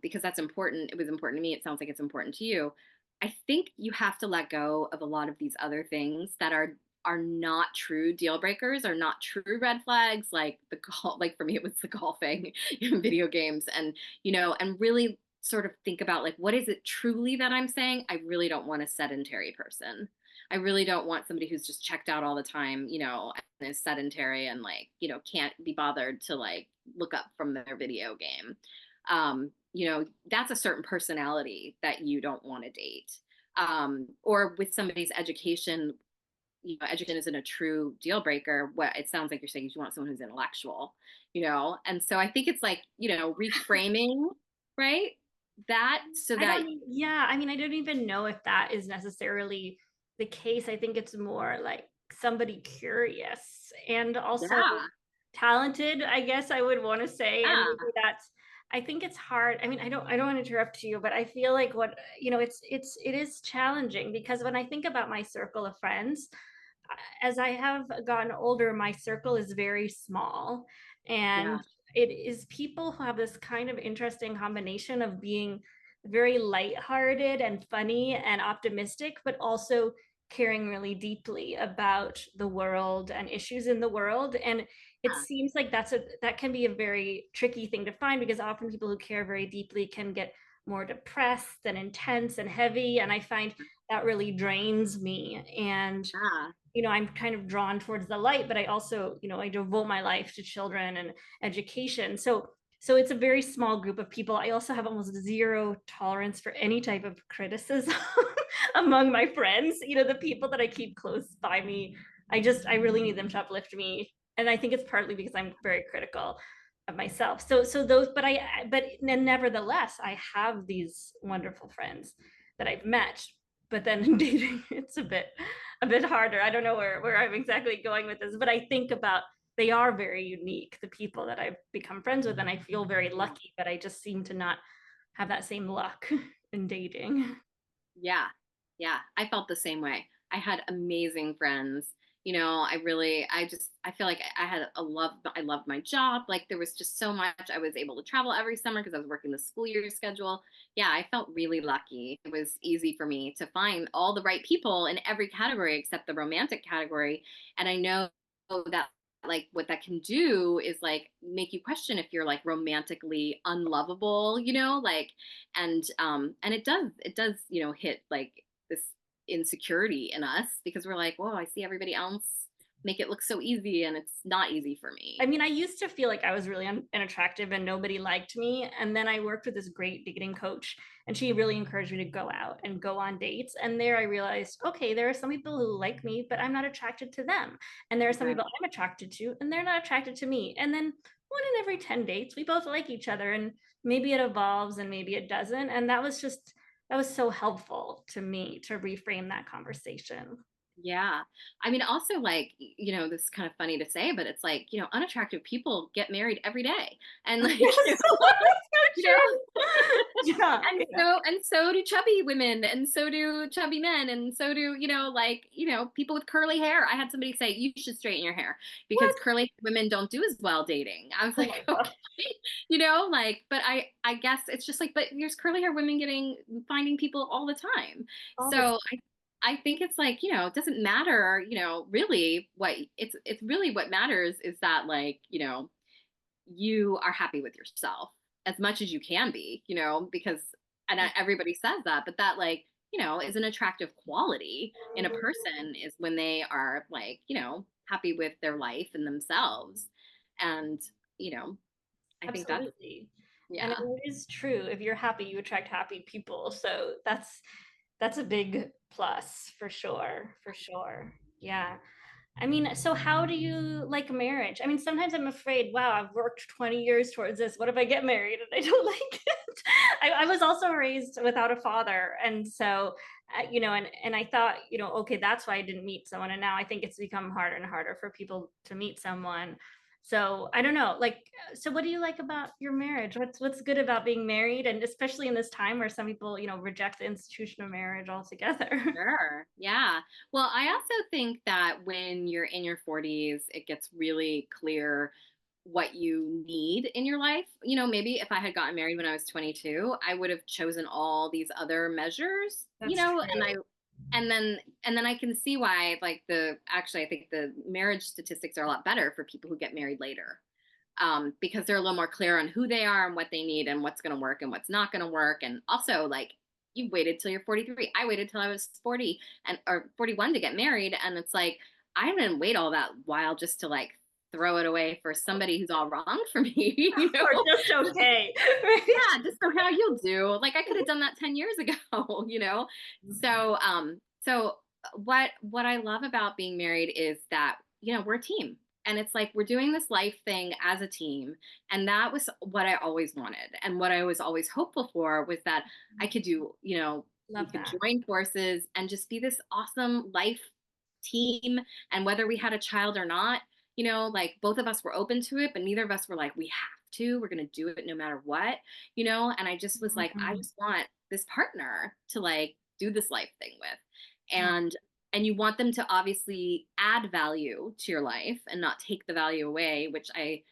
because that's important. It was important to me. It sounds like it's important to you. I think you have to let go of a lot of these other things that are not true deal breakers, are not true red flags, like the golf. Like for me it was the golfing in video games, and really sort of think about like what is it truly that I'm saying. I really don't want a sedentary person. I really don't want somebody who's just checked out all the time, and is sedentary and like, can't be bothered to like look up from their video game. That's a certain personality that you don't want to date. Or with somebody's education, education isn't a true deal breaker. What it sounds like you're saying is you want someone who's intellectual, and so I think it's like, reframing, right? That so I that, don't, yeah, I mean, I don't even know if that is necessarily the case. I think it's more like somebody curious and also yeah, talented, I guess I would want to say. And yeah, maybe I think it's hard. I mean, I don't want to interrupt you, but I feel like it is challenging because when I think about my circle of friends, as I have gotten older, my circle is very small. yeah, And it is people who have this kind of interesting combination of being very lighthearted and funny and optimistic, but also caring really deeply about the world and issues in the world. And it yeah, seems like that can be a very tricky thing to find because often people who care very deeply can get more depressed and intense and heavy. And I find that really drains me. And yeah, I'm kind of drawn towards the light, but I also, I devote my life to children and education. So it's a very small group of people. I also have almost zero tolerance for any type of criticism among my friends. The people that I keep close by me, I really need them to uplift me. And I think it's partly because I'm very critical of myself. So those, but nevertheless, I have these wonderful friends that I've met. But then in dating, it's a bit harder. I don't know where I'm exactly going with this, but I think about they are very unique, the people that I've become friends with, and I feel very yeah. lucky, but I just seem to not have that same luck in dating. Yeah. Yeah. I felt the same way. I had amazing friends. I feel like I loved my job. Like there was just so much. I was able to travel every summer because I was working the school year schedule. Yeah, I felt really lucky. It was easy for me to find all the right people in every category except the romantic category. And I know that like what that can do is like make you question if you're like romantically unlovable, like, and it does, hit like this insecurity in us because we're like, whoa, I see everybody else make it look so easy and it's not easy for I me. mean, I used to feel like I was really unattractive and nobody liked me. And then I worked with this great dating coach, and she really encouraged me to go out and go on dates. And there I realized, okay, there are some people who like me, but I'm not attracted to them. And there are some Right. people I'm attracted to, and they're not attracted to me. And then one in every 10 dates, we both like each other. And maybe it evolves and maybe it doesn't. And that was so helpful to me to reframe that conversation. Yeah. I mean, also, like, this is kind of funny to say, but it's like, unattractive people get married every day. And like, Yes, you so know, true. Yeah, and yeah. so do chubby women, and so do chubby men, and so do, like, people with curly hair. I had somebody say, you should straighten your hair because What? curly women don't do as well dating. I was Oh like, my okay, God. like, but I guess it's just like, but there's curly hair women finding people all the time. All this. So I think it's like, it doesn't matter, really it's really what matters is that like, you are happy with yourself as much as you can be, because and everybody says that, but that like, is an attractive quality in a person is when they are like, happy with their life and themselves. And, you know, I think that's, Absolutely. And it yeah. is true. If you're happy, you attract happy people. So that's a big plus for sure. For sure. Yeah. I mean, so how do you like marriage? I mean, sometimes I'm afraid, wow, I've worked 20 years towards this. What if I get married and I don't like it? I was also raised without a father. And so, and I thought, okay, that's why I didn't meet someone. And now I think it's become harder and harder for people to meet someone. So I don't know, like, so what do you like about your marriage? What's good about being married? And especially in this time where some people, reject the institution of marriage altogether. Sure. Yeah. Well, I also think that when you're in your 40s, it gets really clear what you need in your life. Maybe if I had gotten married when I was 22, I would have chosen all these other measures, That's true. and then I can see why like I think the marriage statistics are a lot better for people who get married later. Because they're a little more clear on who they are and what they need and what's going to work and what's not going to work. And also, like, you waited till you're 43. I waited till I was 40 and or 41 to get married. And it's like, I didn't wait all that while just to like throw it away for somebody who's all wrong for me, Or just okay. Right? Yeah, just so how you'll do. Like I could have done that 10 years ago, So, what I love about being married is that, we're a team. And it's like we're doing this life thing as a team. And that was what I always wanted. And what I was always hopeful for was that I could do, we Love could that. join forces and just be this awesome life team. And whether we had a child or not, like both of us were open to it, but neither of us were like, we have to, we're going to do it no matter what, and I just was like, I Mhm. just want this partner to like do this life thing with. Oh, And you want them to obviously add value to your life and not take the value away, which I,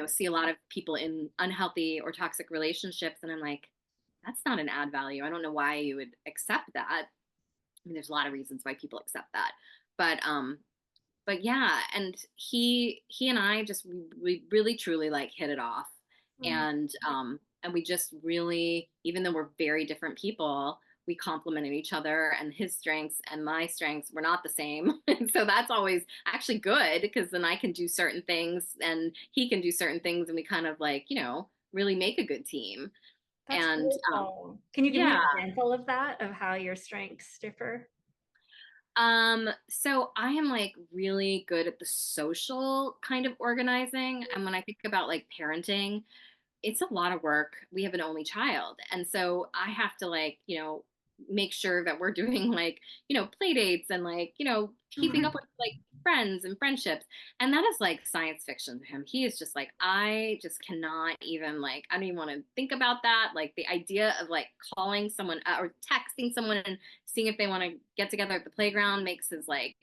see a lot of people in unhealthy or toxic relationships. And I'm like, that's not an add value. I don't know why you would accept that. I mean, there's a lot of reasons why people accept that. But yeah, and he and I just we really truly like hit it off. mm, And we just really, even though we're very different people, we complemented each other, and his strengths and my strengths were not the same. And so that's always actually good because then I can do certain things and he can do certain things, and we kind of like, really make a good team. that's And beautiful. Can you give me yeah. an example of that, of how your strengths differ? So I am like really good at the social kind of organizing. And when I think about like parenting, it's a lot of work. We have an only child. And so I have to like, make sure that we're doing like, play dates and like, keeping up with like friends and friendships. And that is like science fiction to him. He is just like, I just cannot even like, I don't even want to think about that. Like the idea of like calling someone or texting someone and seeing if they want to get together at the playground makes his like,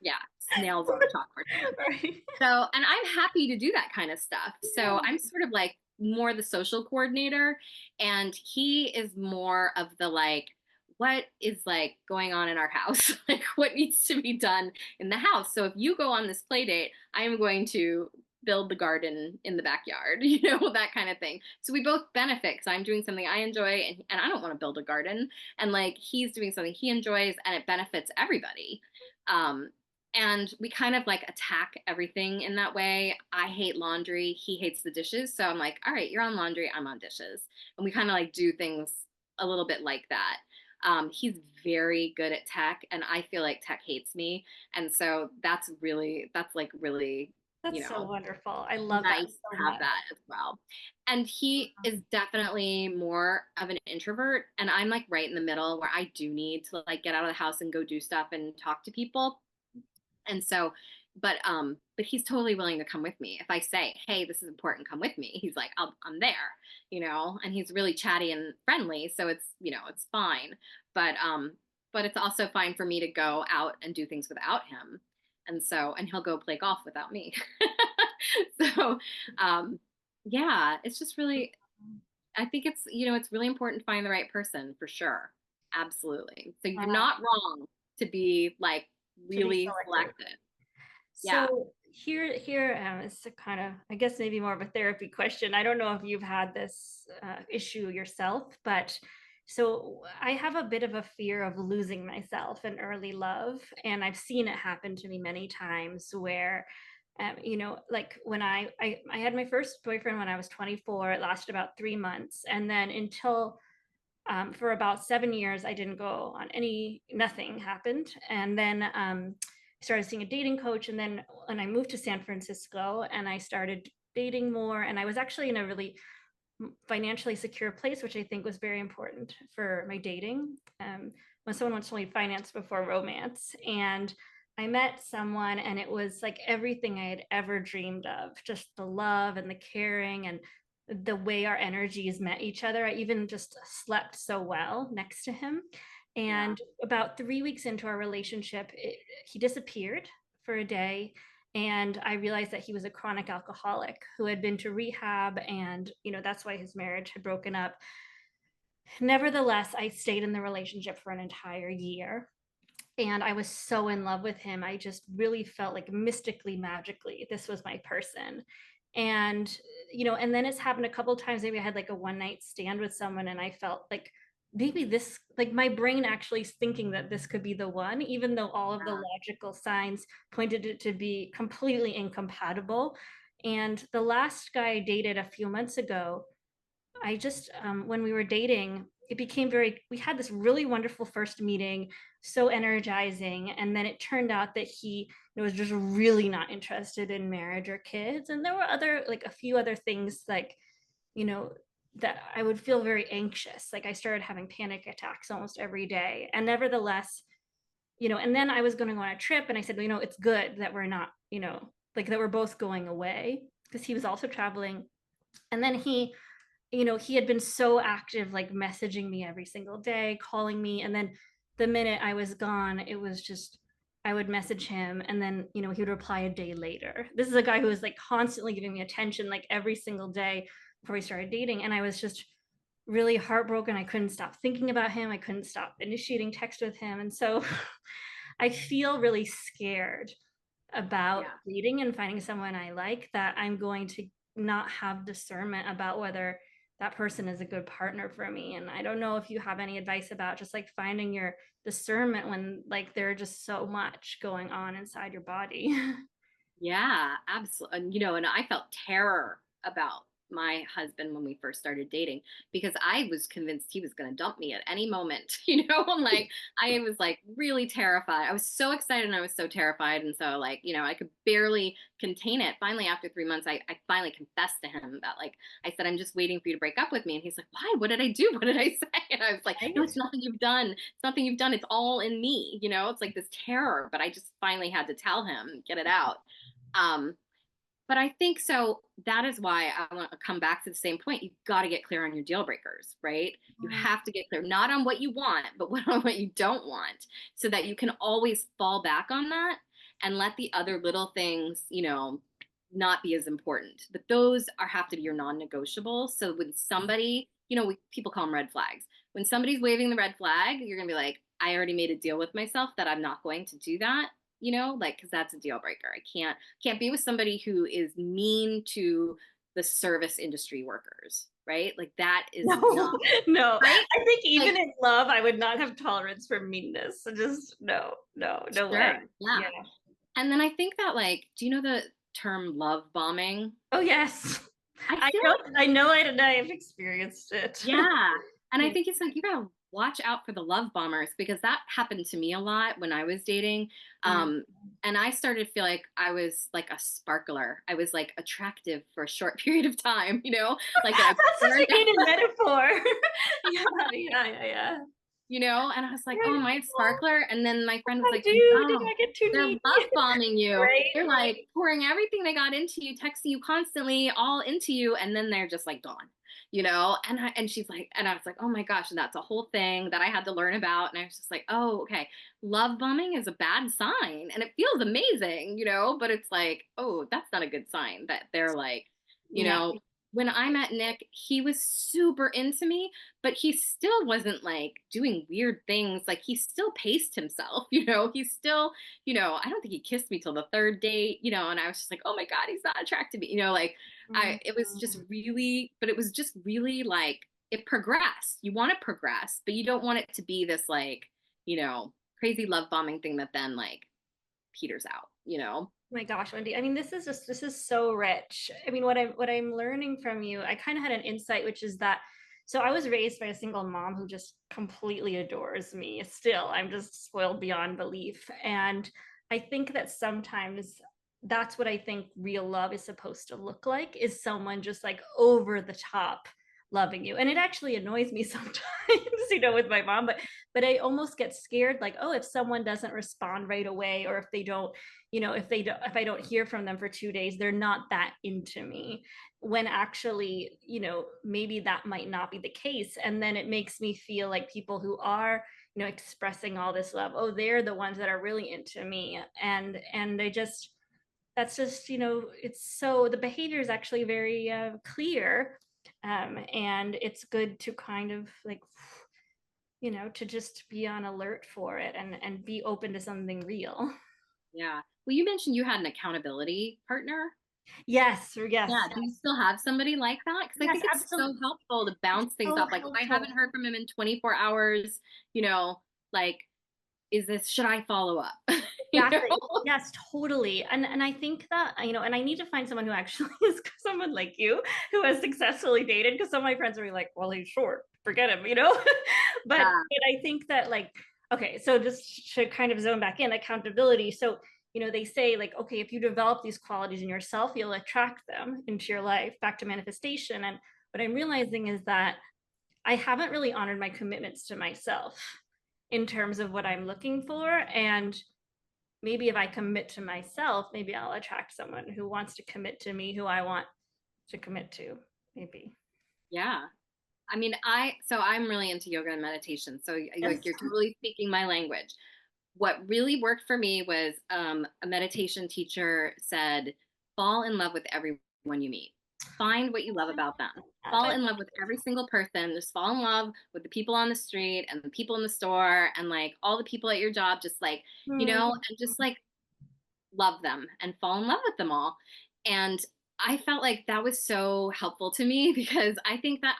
yeah, nails on the chalkboard. Right. So, and I'm happy to do that kind of stuff. So Yeah. I'm sort of like more the social coordinator, and he is more of the like what is like going on in our house? Like what needs to be done in the house? So if you go on this play date, I am going to build the garden in the backyard, that kind of thing. So we both benefit because I'm doing something I enjoy and I don't want to build a garden. And like he's doing something he enjoys and it benefits everybody. Um, and we kind of like attack everything in that way. I hate laundry. He hates the dishes. So I'm like, all right, you're on laundry. I'm on dishes. And we kind of like do things a little bit like that. He's very good at tech, and I feel like tech hates me. And so that's like really, you That's so know, wonderful. I love that nice so to have much. that as well. And he is definitely more of an introvert, and I'm like right in the middle where I do need to like get out of the house and go do stuff and talk to people. And so, but he's totally willing to come with me. If I say, "Hey, this is important, come with me," he's like, I'm there, and he's really chatty and friendly, so it's fine. But it's also fine for me to go out and do things without him. And he'll go play golf without me. So, um, yeah, it's just really, I think it's really important to find the right person for sure. Absolutely. So you're Uh, not wrong to be like to be really selective. selective. Yeah. So here is a kind of, I guess maybe more of a therapy question. I don't know if you've had this issue yourself, but so I have a bit of a fear of losing myself in early love, and I've seen it happen to me many times where. Like when I had my first boyfriend when I was 24, it lasted about 3 months. And then until for about 7 years, I didn't go on nothing happened. And then I started seeing a dating coach. And then when I moved to San Francisco and I started dating more, and I was actually in a really financially secure place, which I think was very important for my dating. When someone wants to leave finance before romance. And I met someone, and it was like everything I had ever dreamed of, just the love and the caring and the way our energies met each other. I even just slept so well next to him. Yeah. And about 3 weeks into our relationship, he disappeared for a day. And I realized that he was a chronic alcoholic who had been to rehab, and that's why his marriage had broken up. Nevertheless, I stayed in the relationship for an entire year, and I was so in love with him. I just really felt like mystically, magically, this was my person. And and then it's happened a couple of times. Maybe I had like a one night stand with someone, and I felt like maybe this, like my brain actually is thinking that this could be the one, even though all of the logical signs pointed it to be completely incompatible. And the last guy I dated a few months ago, I just, when we were dating, it became we had this really wonderful first meeting, so energizing. And then it turned out that he was just really not interested in marriage or kids. And there were like a few other things, like, you know, that I would feel very anxious. Like I started having panic attacks almost every day. And nevertheless, and then I was going to go on a trip, and I said, it's good that we're not, like that we're both going away, because he was also traveling. And then he had been so active, like messaging me every single day, calling me. And then the minute I was gone, it was just, I would message him, and then, he would reply a day later. This is a guy who was like constantly giving me attention, like every single day before we started dating. And I was just really heartbroken. I couldn't stop thinking about him. I couldn't stop initiating text with him. And so I feel really scared about Yeah. dating and finding someone I like, that I'm going to not have discernment about whether that person is a good partner for me. And I don't know if you have any advice about just like finding your discernment when like there's just so much going on inside your body. Yeah, absolutely. And I felt terror about my husband when we first started dating because I was convinced he was going to dump me at any moment, and like I was like really terrified. I was so excited and I was so terrified. And so like, I could barely contain it. Finally, after 3 months, I finally confessed to him that like, I said, I'm just waiting for you to break up with me. And he's like, why? What did I do? What did I say? And I was like, no, Right. it's nothing you've done. It's nothing you've done. It's all in me. It's like this terror, but I just finally had to tell him, get it out. Um, but I think so. That is why I want to come back to the same point. You've got to get clear on your deal breakers, right? You have to get clear, not on what you want, but on what you don't want, so that you can always fall back on that and let the other little things, not be as important. But those have to be your non-negotiables. So when somebody, people call them red flags. when somebody's waving the red flag, you're gonna be like, I already made a deal with myself that I'm not going to do that, like, because that's a deal breaker. I can't be with somebody who is mean to the service industry workers, right? Like that is not No, no. right. I think Like, even in love, I would not have tolerance for meanness. So just no, no, no way. sure, yeah. Yeah. And then I think that, like, do you know the term love bombing? Oh yes. I I feel know, like, I have experienced it. yeah. And I Yeah. think it's like you gotta watch out for the love bombers because that happened to me a lot when I was dating. Mm. Um, and I started to feel like I was like a sparkler. I was like attractive for a short period of time, like I That's such burned a good metaphor. Yeah, yeah, yeah, yeah. and I was like, oh, Right. am I a Well, sparkler? And then my what friend did was I like, do? Did no, I get too they're needy? love bombing you. Right, They're like right. pouring everything they got into you, texting you constantly, all into you, and then they're just like gone. And she's like, and I was like, oh my gosh, and that's a whole thing that I had to learn about. And I was just like, oh, okay, love bombing is a bad sign, and it feels amazing, but it's like, oh, that's not a good sign that they're like, you Yeah. know. When I met Nick, he was super into me, but he still wasn't like doing weird things. Like he still paced himself. He's still, I don't think he kissed me till the third date, and I was just like, oh my God, he's not attracted to me. Like it was just Mhm. really, but it was just really like it progressed. You want to progress, but you don't want it to be this like, crazy love bombing thing that then like peters out. My gosh, Wendy. I mean, this is so rich. I mean, what I'm learning from you, I kind of had an insight, which is that so I was raised by a single mom who just completely adores me. Still, I'm just spoiled beyond belief. And I think that sometimes that's what I think real love is supposed to look like is someone just like over the top loving you. And it actually annoys me sometimes, with my mom, but I almost get scared like, oh, if someone doesn't respond right away or if they don't if I don't hear from them for 2 days, they're not that into me. When actually, maybe that might not be the case. And then it makes me feel like people who are, expressing all this love, oh, they're the ones that are really into me. And I just that's just, it's so the behavior is actually very clear. And it's good to kind of like to just be on alert for it and be open to something real. Yeah. Well, you mentioned you had an accountability partner. Yes, yes, Yeah, do you still have somebody like that? Because I yes, think it's so absolutely. helpful to It's bounce things so off. Like, if I helpful. haven't heard from him in 24 hours, you know, like, should I follow up? You Exactly. know? Yes, totally. And I think that, and I need to find someone who actually is someone like you who has successfully dated because some of my friends are like, well, he's short, forget him. Yeah, But I think that like, okay, so just to kind of zone back in accountability. So, they say like, okay, if you develop these qualities in yourself, you'll attract them into your life back to manifestation. And what I'm realizing is that I haven't really honored my commitments to myself in terms of what I'm looking for. And maybe if I commit to myself, maybe I'll attract someone who wants to commit to me, who I want to commit to, maybe. yeah. I mean, so I'm really into yoga and meditation. So like Yes. you're totally speaking my language. What really worked for me was a meditation teacher said, fall in love with everyone you meet. Find what you love about them. Fall in love with every single person. Just fall in love with the people on the street and the people in the store and like all the people at your job. Just and just like love them and fall in love with them all. And I felt like that was so helpful to me because I think that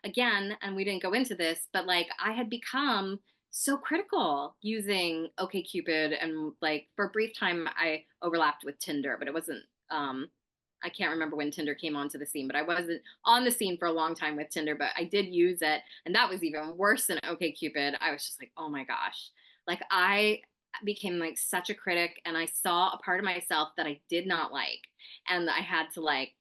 again, and we didn't go into this, but like I had become so critical using OkCupid and like for a brief time I overlapped with Tinder, but it wasn't, I can't remember when Tinder came onto the scene, but I wasn't on the scene for a long time with Tinder, but I did use it. And that was even worse than OkCupid. I was just like, oh my gosh. Like I became like such a critic and I saw a part of myself that I did not like. And I had to like,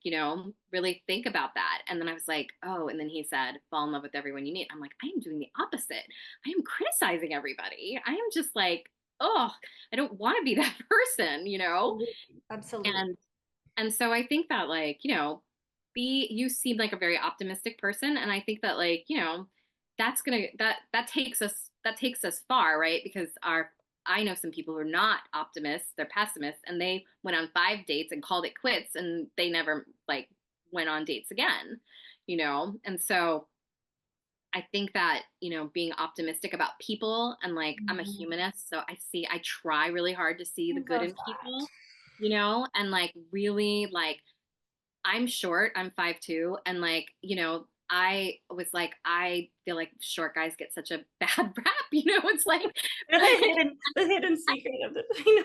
really think about that. And then I was like, oh, and then he said, fall in love with everyone you meet. I'm like, I am doing the opposite. I am criticizing everybody. I am just like, oh, I don't want to be that person. Absolutely. Absolutely. And so I think that like, you seem like a very optimistic person. And I think that like, that takes us far, right? Because I know some people who are not optimists, they're pessimists, and they went on 5 dates and called it quits and they never like went on dates again. And so I think that, being optimistic about people, and like I'm a Mhm. humanist, so I try really hard to see the I good love in that. people, and like really like I'm short, I'm 5'2", and like, I was like, I feel like short guys get such a bad rap, it's like, They're like the hidden secret of it. I know.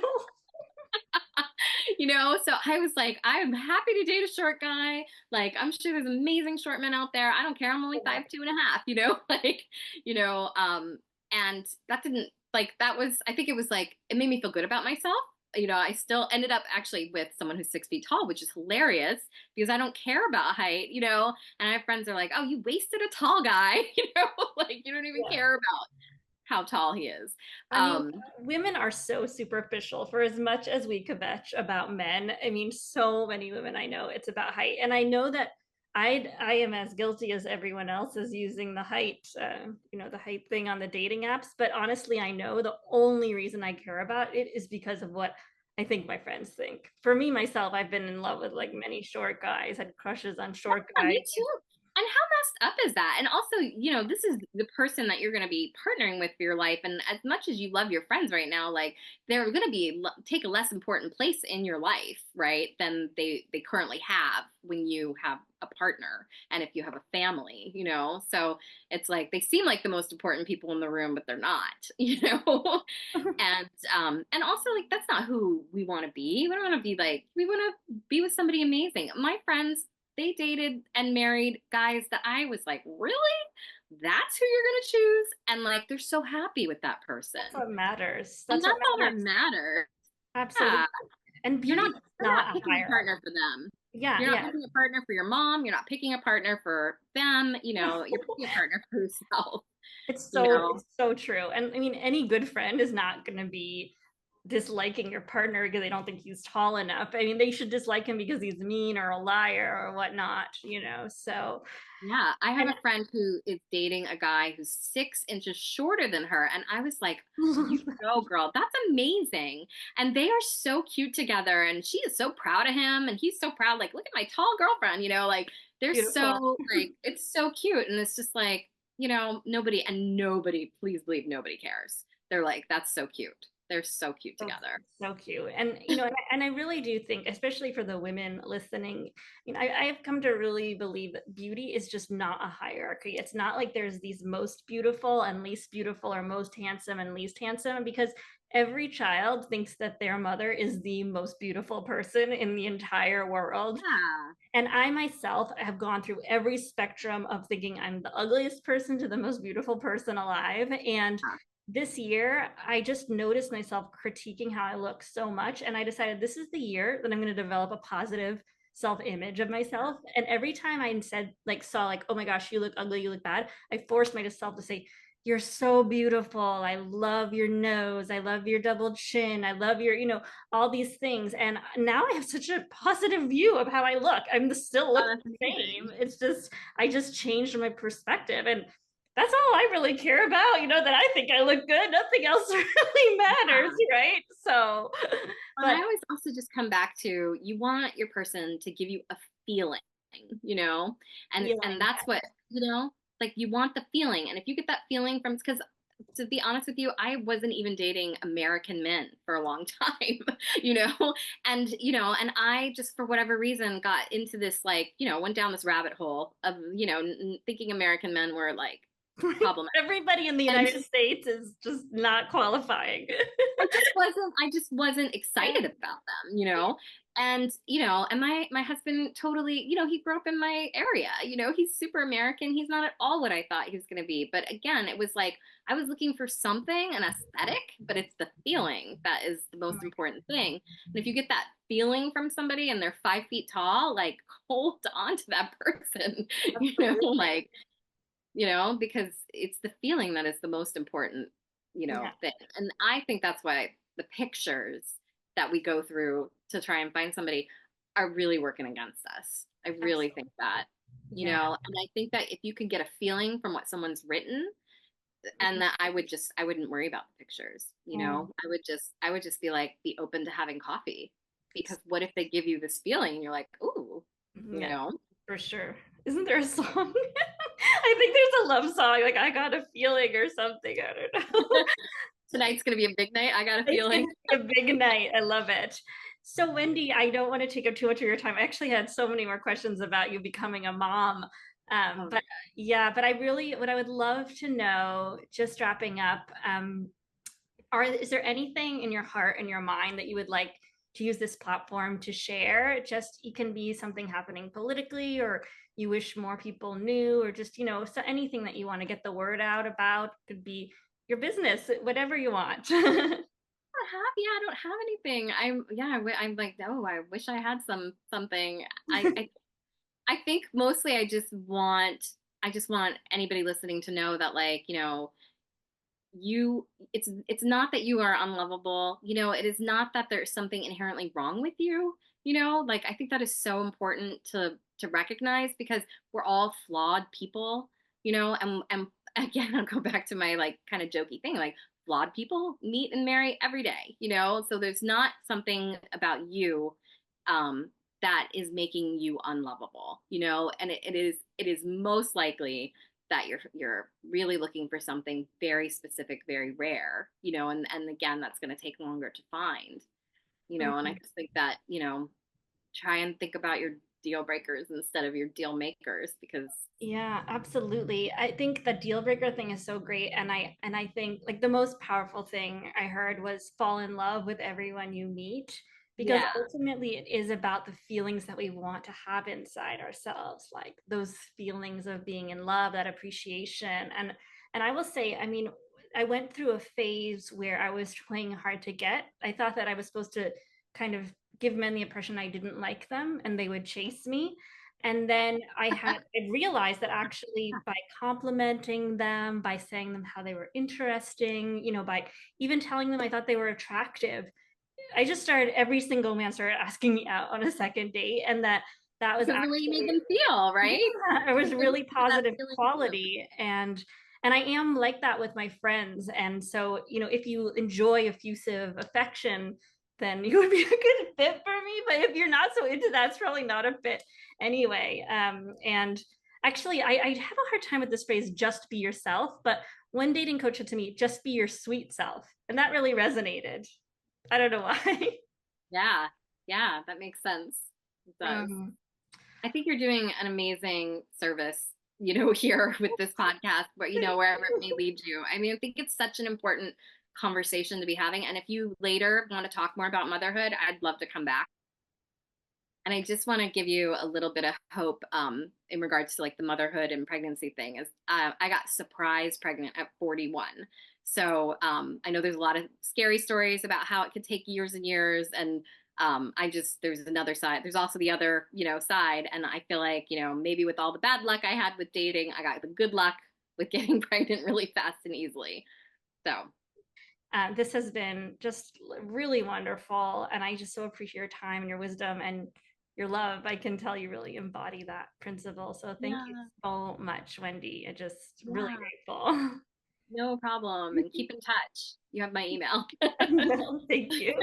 so I was like, I'm happy to date a short guy. Like, I'm sure there's amazing short men out there. I don't care. I'm only Yeah. 5'2.5", like, you know, um, and that didn't like that was I think it was like it made me feel good about myself. I still ended up actually with someone who's 6 feet tall, which is hilarious because I don't care about height, and I have friends that are like, oh, you wasted a tall guy, like you don't even Yeah. care about how tall he is. I mean, Um, women are so superficial for as much as we kvetch about men. I mean, so many women I know, it's about height. And I know that I am as guilty as everyone else as using the height thing on the dating apps. But honestly, I know the only reason I care about it is because of what I think my friends think. For me, myself, I've been in love with like many short guys, had crushes on short Yeah, guys. me too. And how messed up is that? And also, this is the person that you're going to be partnering with for your life. And as much as you love your friends right now, like they're going to take a less important place in your life, right? Than they currently have when you have a partner and if you have a family, So it's like they seem like the most important people in the room, but they're not, and also like that's not who we want to be. We don't want to be like we want to be with somebody amazing. My friends, they dated and married guys that I was like, really? That's who you're gonna choose? And like they're so happy with that person. That's what matters. And That's what that's all that matters. matters. Absolutely. Yeah. And You're not beauty is you're not not a picking a partner hierarchy. for them. Yeah, You're not yeah. picking a partner for your mom. You're not picking a partner for them. You're picking a partner for yourself, It's you so know. it's so true. And I mean, any good friend is not going to be disliking your partner because they don't think he's tall enough. I mean, they should dislike him because he's mean or a liar or whatnot. So, Yeah, I have and a friend who is dating a guy who's 6 inches shorter than her. And I was like, you go, girl, that's amazing. And they are so cute together. And she is so proud of him. And he's so proud, like, look at my tall girlfriend, like they're beautiful. so, like, it's so cute. And it's just like, nobody, please believe nobody cares. They're like, that's so cute. They're so cute So, together. so cute. And I really do think, especially for the women listening, I have come to really believe that beauty is just not a hierarchy. It's not like there's these most beautiful and least beautiful or most handsome and least handsome because every child thinks that their mother is the most beautiful person in the entire world. Yeah. And I myself have gone through every spectrum of thinking I'm the ugliest person to the most beautiful person alive. And this year, I just noticed myself critiquing how I look so much. And I decided this is the year that I'm going to develop a positive self-image of myself. And every time I saw like, oh my gosh, you look ugly, you look bad, I forced myself to say, you're so beautiful. I love your nose. I love your double chin. I love all these things. And now I have such a positive view of how I look. I'm still look That's the same. amazing. It's just, I just changed my perspective. And that's all I really care about, that I think I look good. Nothing else really matters, Yeah. right? So, And I but always also just come back to you want your person to give you a feeling, you know? And feeling, that's what, like you want the feeling. And if you get that feeling from because to be honest with you, I wasn't even dating American men for a long time, you know? And I just for whatever reason got into this like, went down this rabbit hole of, thinking American men were like problematic. everybody in the And United States is just not qualifying. I just wasn't excited about them, and my husband totally, he grew up in my area, he's super American. He's not at all what I thought he was going to be. But again, it was like I was looking for something, an aesthetic, but it's the feeling that is the most important thing. And if you get that feeling from somebody and they're 5 feet tall, like hold on to that person, Absolutely. like because it's the feeling that is the most important, Yeah, thing. And I think that's why the pictures that we go through to try and find somebody are really working against us. I really think absolutely. that, Yeah. and I think that if you can get a feeling from what someone's written, and that I wouldn't worry about the pictures, Mm, I would just be open to having coffee because what if they give you this feeling and you're like, ooh, you yeah, know? for sure. Isn't there a song? I think there's a love song, like I got a feeling or something. I don't know. Tonight's gonna be a big night. I got a It's feeling. gonna be a big night. I love it. So, Wendy, I don't want to take up too much of your time. I actually had so many more questions about you becoming a mom. Um, But yeah, but I really, what I would love to know, just wrapping up, is there anything in your heart and your mind that you would like to use this platform to share? Just it can be something happening politically, or you wish more people knew, or just, so anything that you want to get the word out about. Could be your business, whatever you want. yeah, I don't have anything. I'm like, no, I wish I had something. I think mostly I just want anybody listening to know that, like, you it's not that you are unlovable. It is not that there's something inherently wrong with you. Like, I think that is so important to recognize, because we're all flawed people. And again, I'll go back to my, like, kind of jokey thing, like, flawed people meet and marry every day. So there's not something about you that is making you unlovable. And it is most likely that you're really looking for something very specific, very rare. And again, that's going to take longer to find. And I Mhm. just think that, try and think about your deal breakers instead of your deal makers, because Yeah, absolutely. I think the deal breaker thing is so great. And I think like the most powerful thing I heard was fall in love with everyone you meet, because yeah. ultimately it is about the feelings that we want to have inside ourselves, like those feelings of being in love, that appreciation. And I will say, I mean, I went through a phase where I was trying hard to get. I thought that I was supposed to kind of give men the impression I didn't like them and they would chase me. And then I realized that actually by complimenting them, by saying them how they were interesting, by even telling them I thought they were attractive, I just started, every single man started asking me out on a second date. And that was Because the way you made actually, them feel, right? yeah, it was Give them really that positive feeling too. quality. And I am like that with my friends. And so, if you enjoy effusive affection, then you would be a good fit for me. But if you're not so into that, it's probably not a fit anyway. And actually, I have a hard time with this phrase, just be yourself. But one dating coach said to me, just be your sweet self. And that really resonated. I don't know why. Yeah, yeah, that makes sense. It does. Um, I think you're doing an amazing service, here with this podcast, but wherever it may lead you. I mean, I think it's such an important conversation to be having. And if you later want to talk more about motherhood, I'd love to come back. And I just want to give you a little bit of hope in regards to, like, the motherhood and pregnancy thing. Is I got surprise pregnant at 41. So I know there's a lot of scary stories about how it could take years and years. And there's another side. There's also the other, side. And I feel like, maybe with all the bad luck I had with dating, I got the good luck with getting pregnant really fast and easily. So this has been just really wonderful. And I just so appreciate your time and your wisdom and your love. I can tell you really embody that principle. So thank you yeah, so much, Wendy. I just really yeah, grateful. no problem. And keep in touch. You have my email. Thank you.